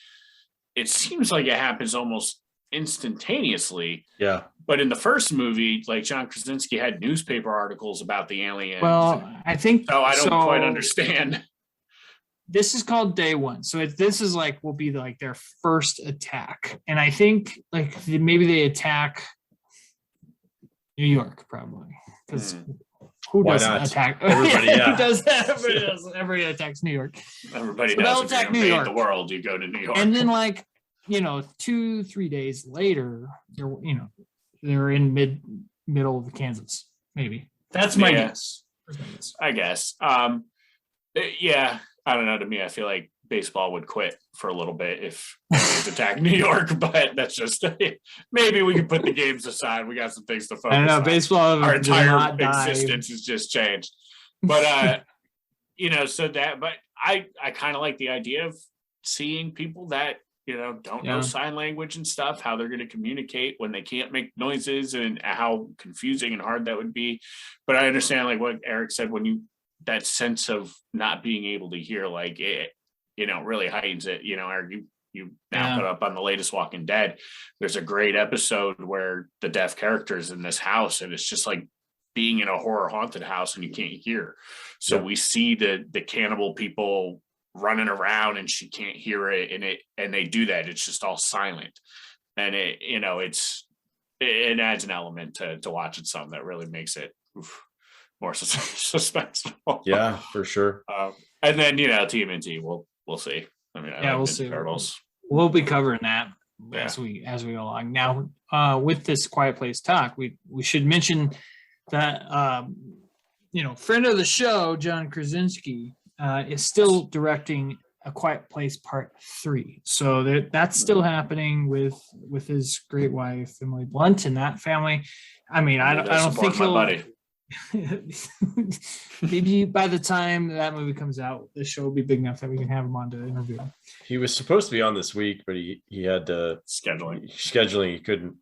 It seems like it happens almost instantaneously. Yeah. But in the first movie, like John Krasinski had newspaper articles about the aliens. Well, I think so. I don't quite understand. This is called Day One, so this is like will be like their first attack, and I think like maybe they attack New York probably, because who doesn't attack? Everybody, who does that? Everybody attacks New York. Everybody knows if you invade the world, you go to New York. And then 2-3 days later, they're in middle of Kansas. Maybe that's my guess. I guess. I don't know. To me, I feel like baseball would quit for a little bit if it's attacking New York, but that's just maybe we can put the games aside. We got some things to focus on. I don't know, baseball Our does entire not die. existence has just changed. But so that, but I kind of like the idea of seeing people that don't know sign language and stuff, how they're going to communicate when they can't make noises, and how confusing and hard that would be. But I understand, like what Eric said, when that sense of not being able to hear, like it, really heightens it. Eric, you now put up on the latest Walking Dead. There's a great episode where the deaf character's in this house, and it's just like being in a horror haunted house and you can't hear. So we see the cannibal people running around and she can't hear it, and they do that. It's just all silent, and it adds an element to watching something that really makes it more suspenseful. Yeah, for sure. And then TMNT, we'll see. I mean, we'll see. Turtles. We'll be covering that as we go along. Now, with this Quiet Place talk, we should mention that friend of the show, John Krasinski, is still directing A Quiet Place Part 3. So that's still happening with his great wife, Emily Blunt, and that family. I mean, I don't think he'll. Buddy. Maybe by the time that movie comes out, the show will be big enough that we can have him on to interview. He was supposed to be on this week, but he had to scheduling. He couldn't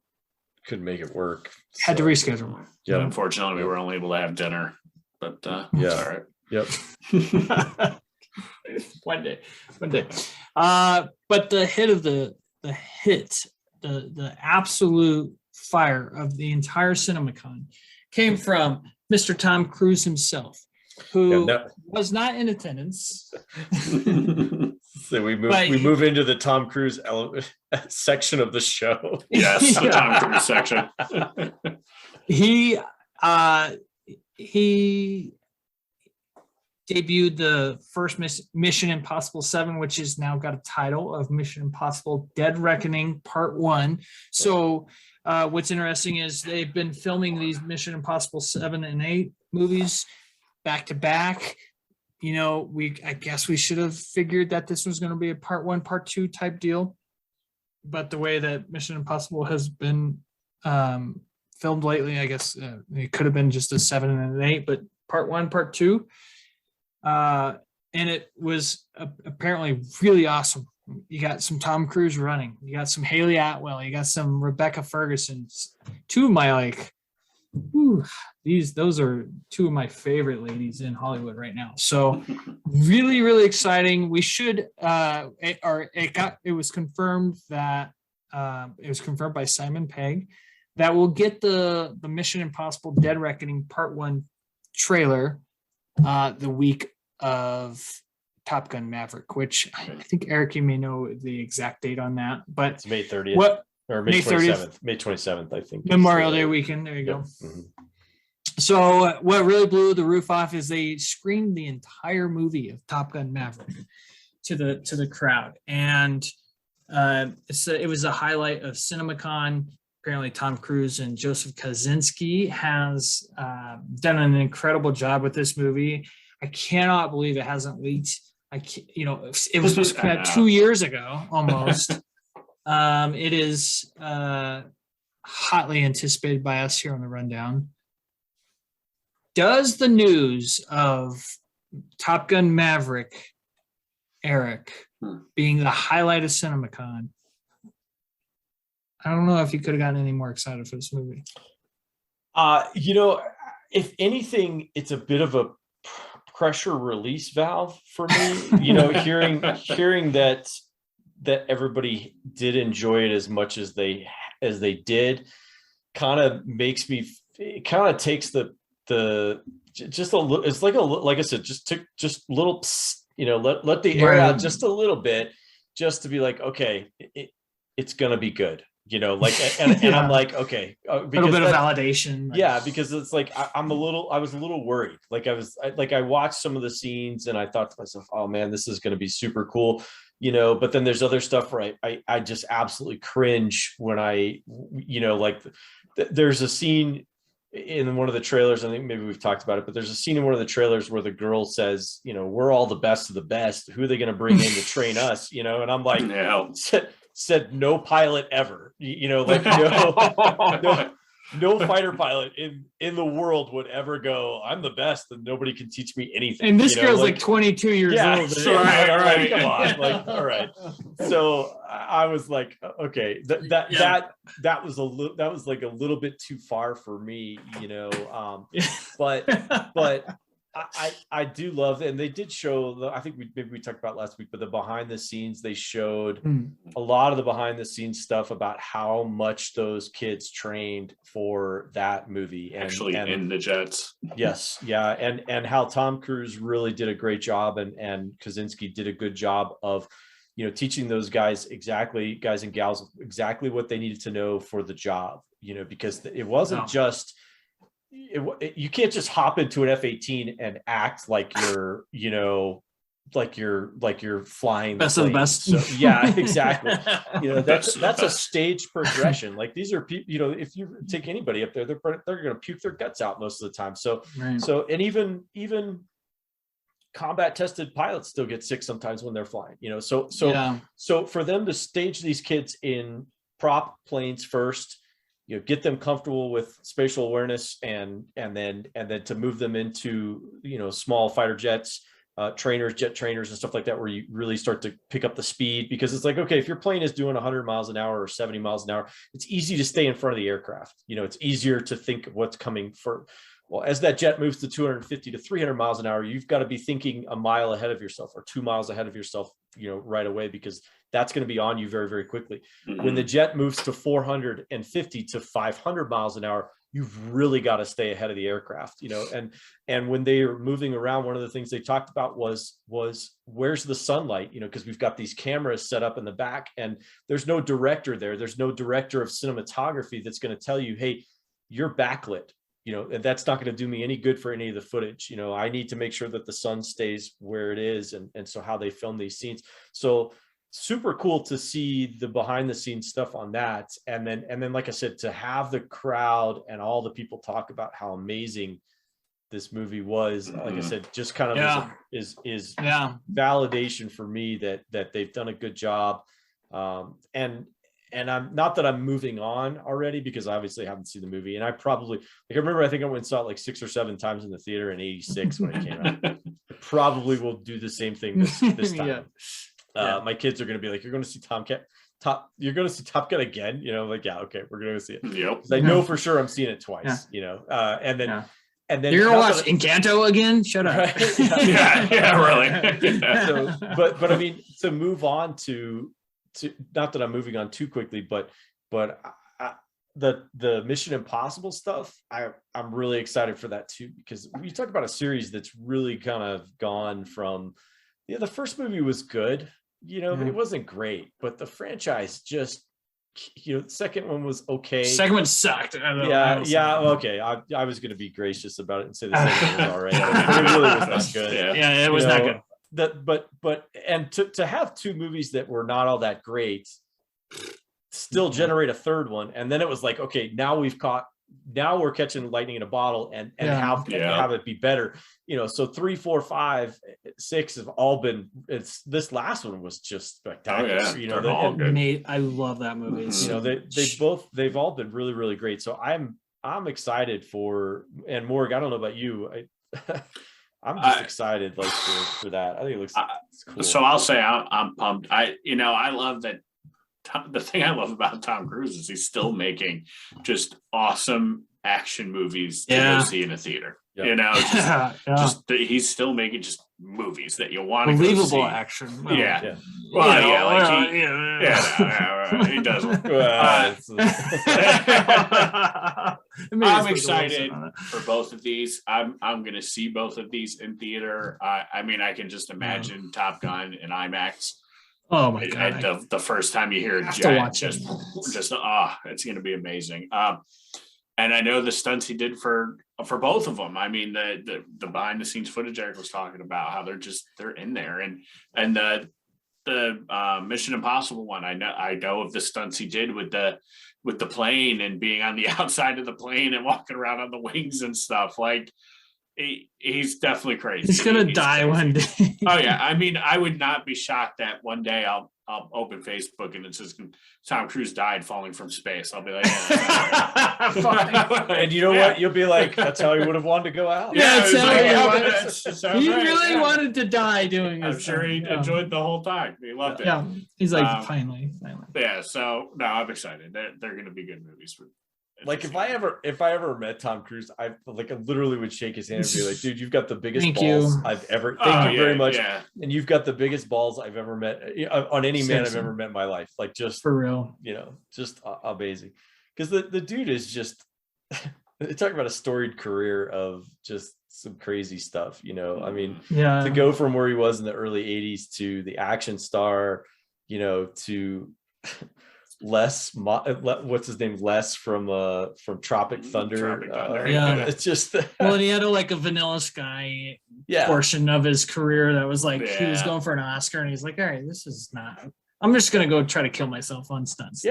make it work. Had to reschedule. Yeah, unfortunately, we were only able to have dinner, but it's all right. Yep. One day. But the hit of the absolute fire of the entire CinemaCon came from Mr. Tom Cruise himself, who was not in attendance. So we move into the Tom Cruise section of the show. Yes, the Tom Cruise section. He debuted the first Mission Impossible 7, which has now got a title of Mission Impossible Dead Reckoning Part 1. So what's interesting is they've been filming these Mission Impossible 7 and 8 movies back to back. I guess we should have figured that this was going to be a Part 1, Part 2 type deal. But the way that Mission Impossible has been filmed lately, I guess it could have been just a 7 and an 8, but Part 1, Part 2. And it was apparently really awesome. You got some Tom Cruise running. You got some Haley Atwell. You got some Rebecca Ferguson. Two of my those are two of my favorite ladies in Hollywood right now. So really, really exciting. We should it was confirmed that it was confirmed by Simon Pegg that we'll get the Mission Impossible Dead Reckoning Part 1 trailer the week of Top Gun Maverick, which I think Eric, you may know the exact date on that, but it's May 30th. Or May 27th. May 27th, I think. Memorial Day weekend. There you go. Mm-hmm. So what really blew the roof off is they screened the entire movie of Top Gun Maverick to the crowd, and it was a highlight of CinemaCon. Apparently, Tom Cruise and Joseph Kosinski has done an incredible job with this movie. I cannot believe it hasn't leaked. It was supposed to come out 2 years ago almost. It is hotly anticipated by us here on the Rundown. Does the news of Top Gun Maverick, Eric, being the highlight of CinemaCon, I don't know if you could have gotten any more excited for this movie. If anything, it's a bit of a pressure release valve for me. Hearing that everybody did enjoy it as much as they did, kind of makes me. It kind of takes just a little. It's like I said, just little. Let the air out just a little bit, just to be like, okay, it's gonna be good. And I'm like, okay, a little bit of validation. Yeah, because it's like I was a little worried. I watched some of the scenes and I thought to myself, oh man, this is going to be super cool, But then there's other stuff where I just absolutely cringe when there's a scene in one of the trailers, I think maybe we've talked about it, but there's a scene in one of the trailers where the girl says, we're all the best of the best. Who are they going to bring in to train us? And I'm like, said no pilot ever, like no fighter pilot in the world would ever go, I'm the best and nobody can teach me anything. And this girl's like 22 years old. Right. Come on. Like, all right. So I was like, okay, that was like a little bit too far for me, but I do love, and they did show, I think maybe we talked about last week, but the behind the scenes, they showed a lot of the behind the scenes stuff about how much those kids trained for that movie. And in the jets. Yes. Yeah. And how Tom Cruise really did a great job, and Kaczynski did a good job of, teaching those guys and gals, exactly what they needed to know for the job, because it wasn't just, you can't just hop into an F-18 and act like you're, like you're flying best of the best. So, yeah, exactly. That's a stage progression. Like, these are people, if you take anybody up there, they're going to puke their guts out most of the time. So, and even combat tested pilots still get sick sometimes when they're flying, so for them to stage these kids in prop planes first, get them comfortable with spatial awareness, and then to move them into, small fighter jets, jet trainers and stuff like that, where you really start to pick up the speed, because it's like, okay, if your plane is doing 100 miles an hour or 70 miles an hour, it's easy to stay in front of the aircraft. It's easier to think of what's coming for. Well, as that jet moves to 250 to 300 miles an hour, you've got to be thinking a mile ahead of yourself or 2 miles ahead of yourself, right away, because that's going to be on you very, very quickly. When the jet moves to 450 to 500 miles an hour, you've really got to stay ahead of the aircraft, and when they are moving around, one of the things they talked about was where's the sunlight, because we've got these cameras set up in the back, and there's no director there. There's no director of cinematography that's going to tell you, hey, you're backlit. And that's not going to do me any good for any of the footage. I need to make sure that the sun stays where it is. And so how they film these scenes. So super cool to see the behind the scenes stuff on that. And then, like I said, to have the crowd and all the people talk about how amazing this movie was, like I said, just kind of is validation for me that they've done a good job. And I'm not that I'm moving on already, because I obviously haven't seen the movie. And I probably, I think I went and saw it like 6 or 7 times in the theater in '86 when it came out. I probably will do the same thing this time. My kids are going to be like, you're going to see Top Gun again? Like, yeah, okay, we're going to see it. Yep. I know for sure I'm seeing it twice, and then you're gonna watch Encanto again? Shut up. Right? Really. So, but I mean, to move on to not that I'm moving on too quickly, but the Mission Impossible stuff, I'm really excited for that too, because you talk about a series that's really kind of gone from, the first movie was good, but it wasn't great, but the franchise just, the second one was okay. Second one sucked. Okay. I was going to be gracious about it and say the second one was all right. It really was not good. Yeah, it was not good. And to have 2 movies that were not all that great still generate a third one, and then it was like, okay, now we're catching lightning in a bottle, and have it be better, so 3, 4, 5, 6 have all been, this last one was just spectacular. I love that movie. They've all been really, really great. So I'm excited for, and Morg, I don't know about you, I'm just excited for that. I think it looks cool. So I'll say I'm pumped. I love that. The thing I love about Tom Cruise is he's still making just awesome action movies to go see in a theater. Yep. He's still making just movies that you want to go see. Action. He doesn't. I'm excited for both of these. I'm going to see both of these in theater. I mean, I can just imagine Top Gun in IMAX. Oh my god! And the first time you hear a jet, it's going to be amazing. And I know the stunts he did for both of them. I mean, the behind the scenes footage Eric was talking about, how they're in there, and Mission Impossible one. I know of the stunts he did with the plane and being on the outside of the plane and walking around on the wings and stuff. Like he's definitely crazy. He's gonna die crazy. One day. Oh yeah, I mean, I would not be shocked that one day I'll open Facebook and it says Tom Cruise died falling from space. I'll be like, yeah, and you know what? You'll be like, that's how he would have wanted to go out. Yeah, he really wanted to die doing this. I'm sure he enjoyed the whole time. He loved it. Yeah, he's like, finally. Yeah, so no, I'm excited. They're going to be good movies. Like if I ever met Tom Cruise, I literally would shake his hand and be like, dude, you've got the biggest balls I've ever. Thank you very much. Yeah. And you've got the biggest balls I've ever met on any man I've ever met in my life. Like just for real, just amazing. Because the dude is just talking about a storied career of just some crazy stuff. I mean, to go from where he was in the early '80s to the action star, to what's his name? Les from Tropic Thunder. It's just and he had a Vanilla Sky portion of his career that was he was going for an Oscar and he's like, all right, this is not. I'm just gonna go try to kill myself on stunts. Who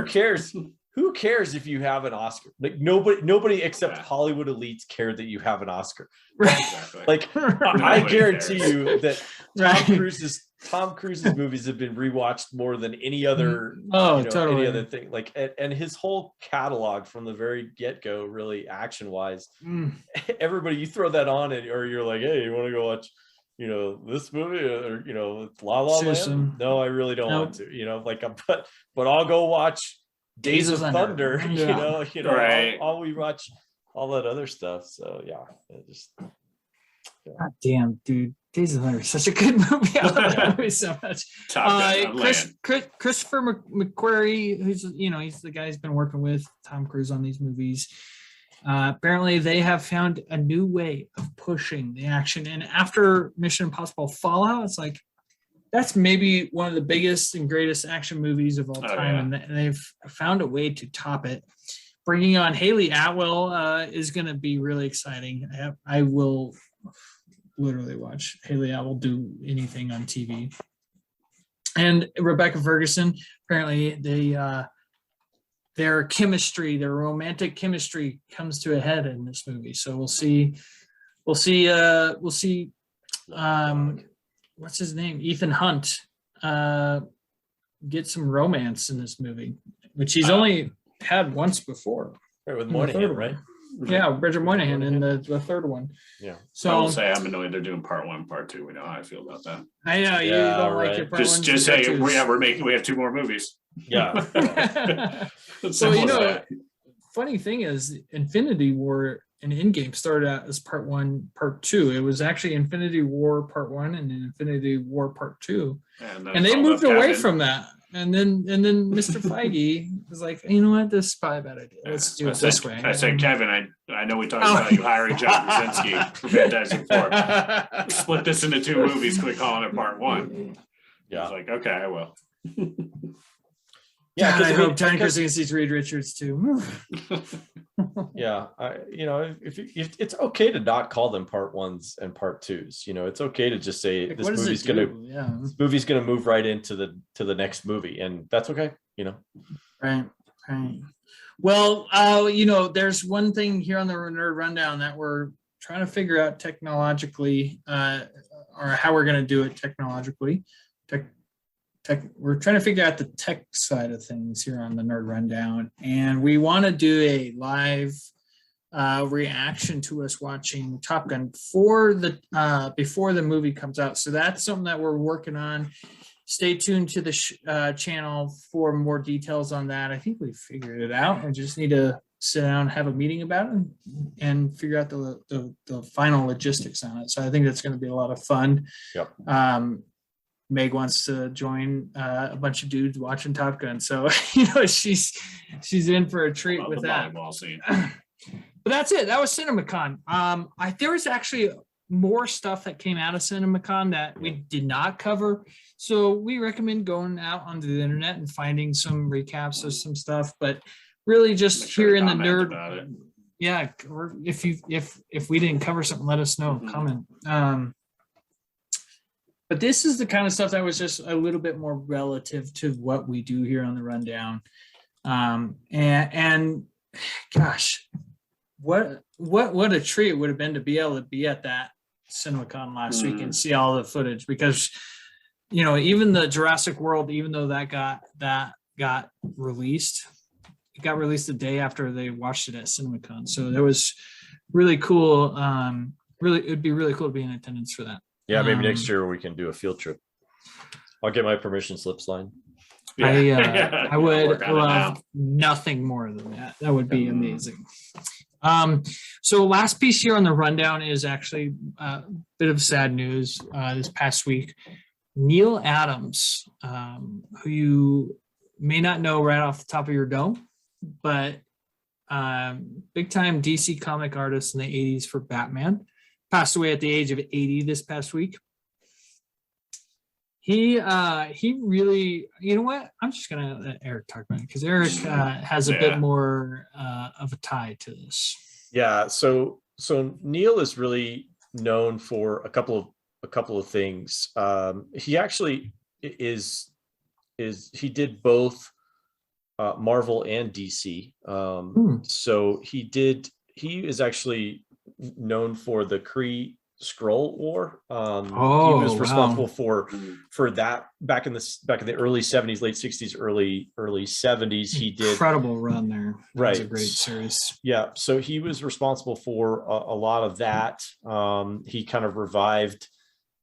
cares? Who cares if you have an Oscar? Like nobody except Hollywood elites care that you have an Oscar. Right. Like I guarantee you that Tom Cruise's movies have been rewatched more than any other totally. any other thing. Like and his whole catalog from the very get-go, really action-wise. Everybody, you throw that on or you're like, hey, you want to go watch this movie or La La Land? No, I really don't want to. But I'll go watch Days of Thunder. Right. I'll rewatch all that other stuff. So God damn, dude. Days of Thunder is such a good movie. I love that movie so much. Christopher McQuarrie, who's he's the guy who's been working with Tom Cruise on these movies. Apparently they have found a new way of pushing the action. And after Mission Impossible Fallout, it's like that's maybe one of the biggest and greatest action movies of all time. And they've found a way to top it. Bringing on Haley Atwell is going to be really exciting. I will literally watch Haley Atwell do anything on TV. And Rebecca Ferguson, apparently their chemistry, their romantic chemistry comes to a head in this movie. So we'll see what's his name? Ethan Hunt get some romance in this movie, which he's only had once before. Right, with Moynihan, right? Yeah, Bridget Moynihan in the third one. Yeah. So I will say I'm annoyed they're doing part 1, part 2. We know how I feel about that. I know you don't like your part 1. Just say we have 2 more movies. Yeah. So funny thing is, Infinity War and Endgame started out as part 1, part 2. It was actually Infinity War part 1 and Infinity War part 2, and they moved away from that. And then Mr. Feige was like, you know what, this is probably a bad idea. Let's do it this way. I said, Kevin, I know we talked about you hiring John Krasinski for Fantastic Four. Split this into 2 movies, quit calling it part 1. Yeah. I was like, okay, I will. Yeah, I hope John Krasinski's Reed Richards too. Yeah, if it's okay to not call them part 1s and part 2s. It's okay to just say this movie's gonna move right into the next movie, and that's okay. Right. Well, there's one thing here on the Nerd Rundown that we're trying to figure out technologically, or how we're gonna do it technologically. We're trying to figure out the tech side of things here on the Nerd Rundown, and we want to do a live reaction to us watching Top Gun before the movie comes out. So that's something that we're working on. Stay tuned to the channel for more details on that. I think we figured it out. I just need to sit down and have a meeting about it and figure out the final logistics on it. So I think that's going to be a lot of fun. Yep. Meg wants to join a bunch of dudes watching Top Gun, so she's in for a treat with that. But that's it. That was CinemaCon. There was actually more stuff that came out of CinemaCon that we did not cover, so we recommend going out onto the internet and finding some recaps of some stuff. But really, just here in the nerd, yeah. Or if we didn't cover something, let us know. Comment. But this is the kind of stuff that was just a little bit more relative to what we do here on the rundown. And gosh, what a treat it would have been to be able to be at that CinemaCon last week and see all the footage, because even the Jurassic World, even though that got released, it got released the day after they watched it at CinemaCon. So that was really cool. It'd be really cool to be in attendance for that. Yeah, maybe next year we can do a field trip. I'll get my permission slip signed. Yeah. I would love nothing more than that. That would be amazing. So last piece here on the rundown is actually a bit of sad news this past week. Neil Adams, who you may not know right off the top of your dome, but big time DC comic artist in the 80s for Batman, passed away at the age of 80 this past week. He really, you know what? I'm just gonna let Eric talk about it, because Eric has a bit more of a tie to this. Yeah, so Neil is really known for a couple of things. He actually he did both Marvel and DC. So he is actually known for the Kree Skrull War. He was responsible for that back in the early 70s, late 60s, early 70s. He did incredible run there. Right, it was a great series. Yeah, so he was responsible for a lot of that. He kind of revived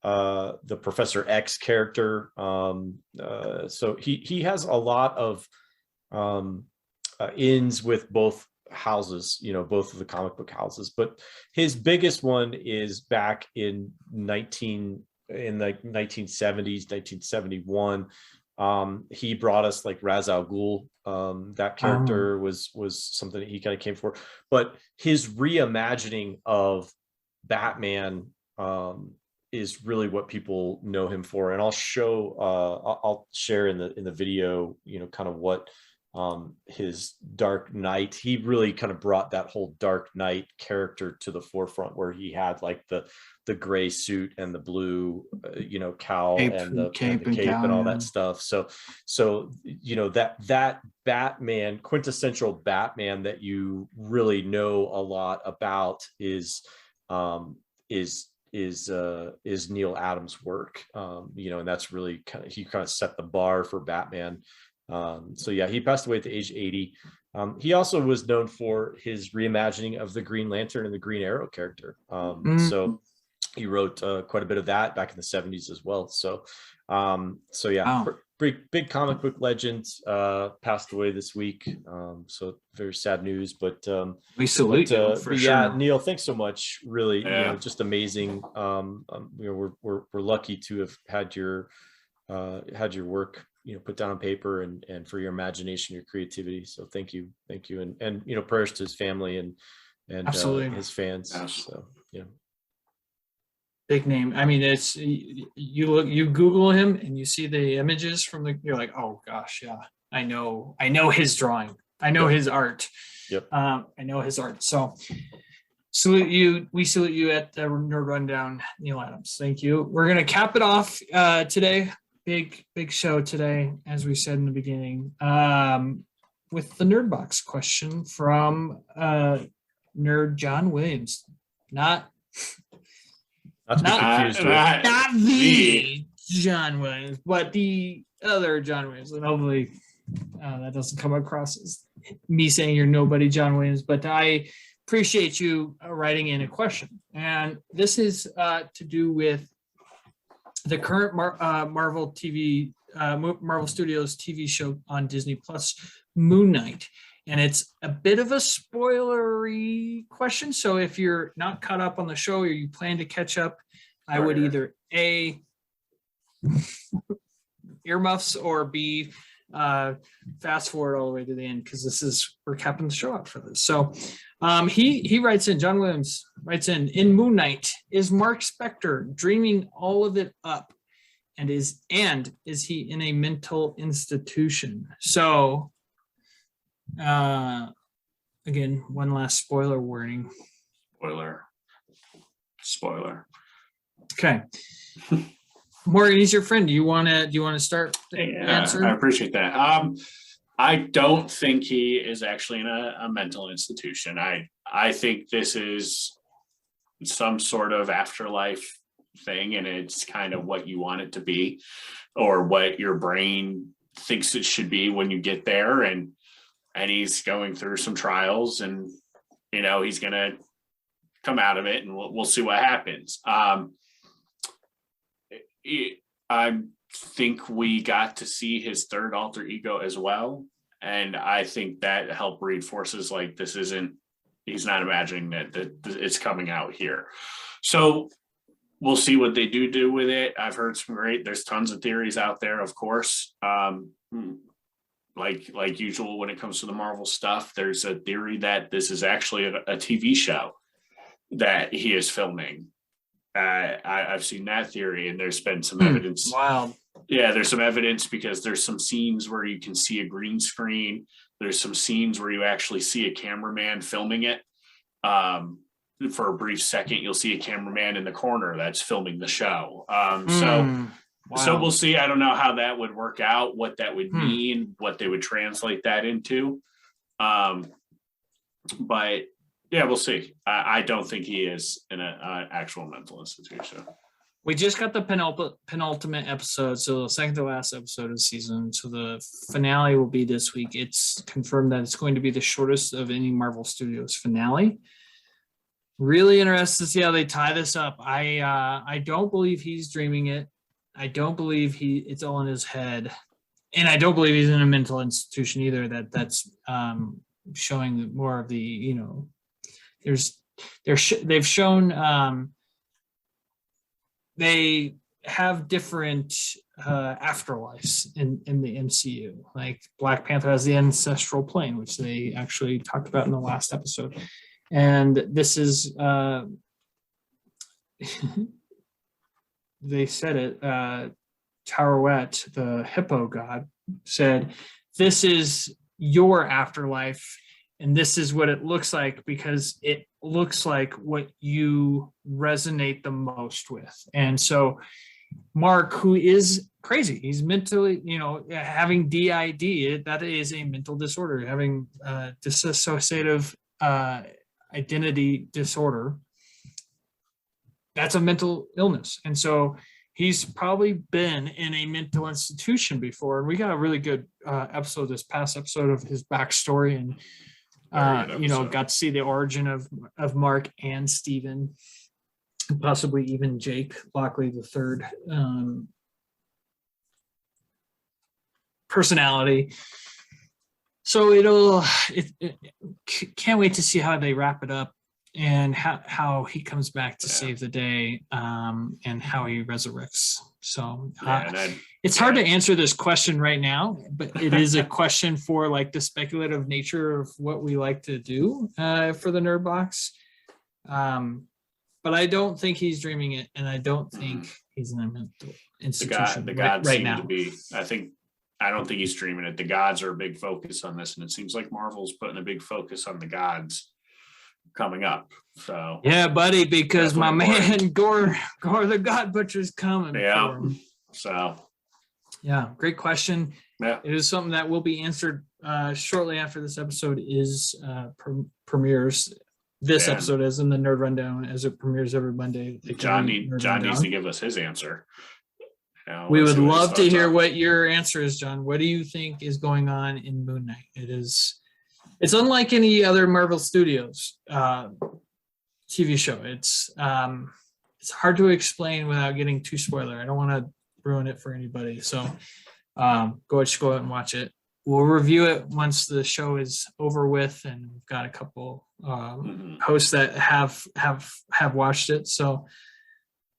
the Professor X character. So he has a lot of ins with both houses, both of the comic book houses, but his biggest one is back in the 1970s, 1971. He brought us like Ra's al Ghul. That character was something that he kind of came for, but his reimagining of Batman is really what people know him for. And I'll share in the video, kind of what his Dark Knight, he really kind of brought that whole Dark Knight character to the forefront, where he had like the gray suit and the blue cowl and the cape and all that stuff. So that Batman, quintessential Batman that you really know a lot about is Neil Adams' work. And that's really he kind of set the bar for Batman. So yeah, he passed away at the age of 80. He also was known for his reimagining of the Green Lantern and the Green Arrow character. So he wrote quite a bit of that back in the 70s as well. So yeah, big comic book legend, passed away this week. So very sad news, but we salute you for sure. Yeah, Neil, thanks so much. Really, just amazing. We're lucky to have had your work put down on paper and for your imagination, your creativity. So thank you. And prayers to his family and absolutely his fans. So big name. I mean, it's you Google him and you see the images from you're like, oh gosh, yeah, I know his drawing, I know his art. Yep. I know his art. So salute you. We salute you at the Nerd Rundown, Neil Adams. Thank you. We're gonna cap it off today. Big show today, as we said in the beginning, with the NRDbox question from Nerd John Williams. Not to be confused with. Not the John Williams, but the other John Williams. And hopefully that doesn't come across as me saying you're nobody, John Williams. But I appreciate you writing in a question, and this is to do with the current Marvel Studios TV show on Disney Plus, Moon Knight. And it's a bit of a spoilery question. So if you're not caught up on the show or you plan to catch up, I would either A, earmuffs, or B, fast forward all the way to the end, because we're capping the show out for this. So he writes in, John Williams writes in Moon Knight, is Mark Spector dreaming all of it up, and is he in a mental institution? So again, one last spoiler warning. Spoiler. Okay. Morgan, he's your friend. Do you want to start answering? I appreciate that. I don't think he is actually in a mental institution. I think this is some sort of afterlife thing, and it's kind of what you want it to be, or what your brain thinks it should be when you get there. And he's going through some trials, and he's gonna come out of it, and we'll see what happens. I think we got to see his third alter ego as well, and I think that helped reinforces like he's not imagining that it's coming out here. So we'll see what they do with it. I've heard there's tons of theories out there, of course. Like usual when it comes to the Marvel stuff, there's a theory that this is actually a TV show that he is filming. I've seen that theory, and there's been some evidence. Wow. Yeah, there's some evidence because there's some scenes where you can see a green screen. There's some scenes where you actually see a cameraman filming it. For a brief second, you'll see a cameraman in the corner that's filming the show. So we'll see. I don't know how that would work out, what that would mean, what they would translate that into. But yeah, we'll see. I don't think he is in an actual mental institution. We just got the penultimate episode, so the second to last episode of the season. So the finale will be this week. It's confirmed that it's going to be the shortest of any Marvel Studios finale. Really interested to see how they tie this up. I don't believe he's dreaming it. I don't believe it's all in his head, and I don't believe he's in a mental institution either. That's showing more of the they've shown they have different afterlives in the MCU. Like Black Panther has the ancestral plane, which they actually talked about in the last episode, and this is they said it. Taweret, the hippo god, said, "This is your afterlife, and this is what it looks like because it looks like what you resonate the most with." And so Mark, who is crazy, he's mentally, having DID, that is a mental disorder, having dissociative identity disorder. That's a mental illness. And so he's probably been in a mental institution before. And we got a really good episode, this past episode, of his backstory, and got to see the origin of Mark and Steven, possibly even Jake Lockley III personality. So can't wait to see how they wrap it up, and how he comes back to save the day, and how he resurrects. So it's hard to answer this question right now, but it is a question for like the speculative nature of what we like to do for the Nerd Box. But I don't think he's dreaming it, and I don't think he's in a mental institution the gods right seem now. to be. I don't think he's dreaming it. The gods are a big focus on this, and it seems like Marvel's putting a big focus on the gods coming up. So yeah, buddy, because my man Gore the God Butcher's coming. Yeah. So yeah, great question. Yeah, it is something that will be answered shortly after this episode premieres. This episode is in the Nerd Rundown, as it premieres every Monday. John needs to give us his answer. We would love to hear what your answer is, John. What do you think is going on in Moon Knight? It's unlike any other Marvel Studios TV show. It's hard to explain without getting too spoiler. I don't want to ruin it for anybody. So go out and watch it. We'll review it once the show is over with, and we've got a couple hosts that have watched it. So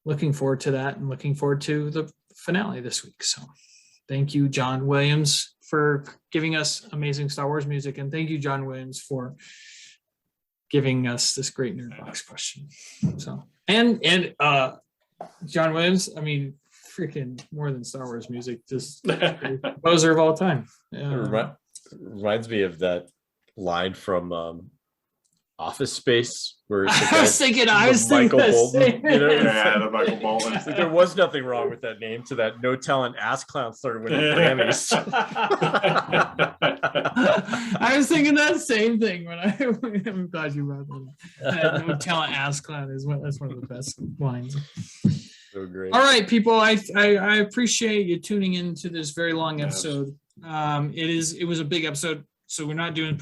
looking forward to that, and looking forward to the finale this week. So thank you, John Williams, for giving us amazing Star Wars music, and thank you, John Williams, for giving us this great Nerd Box question. So and John Williams, I mean, freaking more than Star Wars music, just composer of all time. It reminds me of that line from Office Space, where it's I was thinking the Bolton, same. Yeah, the Michael Bolton. It's like there was nothing wrong with that name. To that no talent ass clown started winning Grammys. I was thinking that same thing when I'm glad you brought that up. No talent ass clown that's one of the best lines. So great. All right, people. I appreciate you tuning into this very long episode. It was a big episode, so we're not doing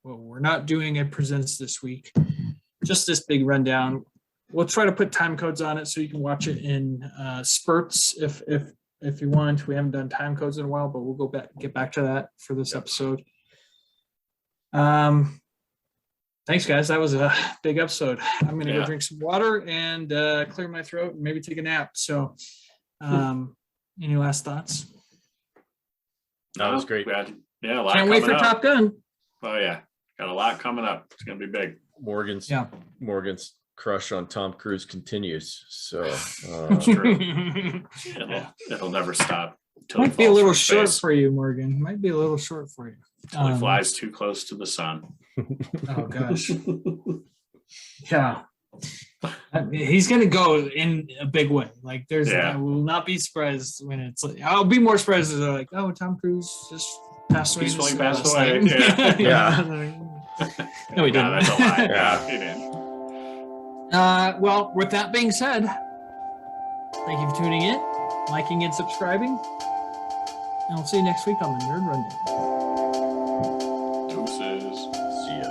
we're not doing a presents this week. Just this big rundown. We'll try to put time codes on it so you can watch it in spurts if you want. We haven't done time codes in a while, but we'll get back to that for this episode. Thanks, guys. That was a big episode. I'm gonna go drink some water and clear my throat and maybe take a nap. So, any last thoughts? No, it was great. Yeah, a lot Can't wait for up. Top Gun. Oh yeah, got a lot coming up. It's gonna be big. Morgan's crush on Tom Cruise continues. So it'll never stop. Might be a little short for you, Morgan. Might be a little short for you. Until he flies too close to the sun. Oh gosh. Yeah. He's gonna go in a big way. Like I will not be surprised when it's like, I'll be more surprised if they're like, oh, Tom Cruise just passed away. Peacefully passed away. Yeah. No, he didn't. No, that's a lie. Yeah, he didn't. Well, with that being said, thank you for tuning in, liking and subscribing. And I'll see you next week on the Nerd Rundown. Deuces. See ya.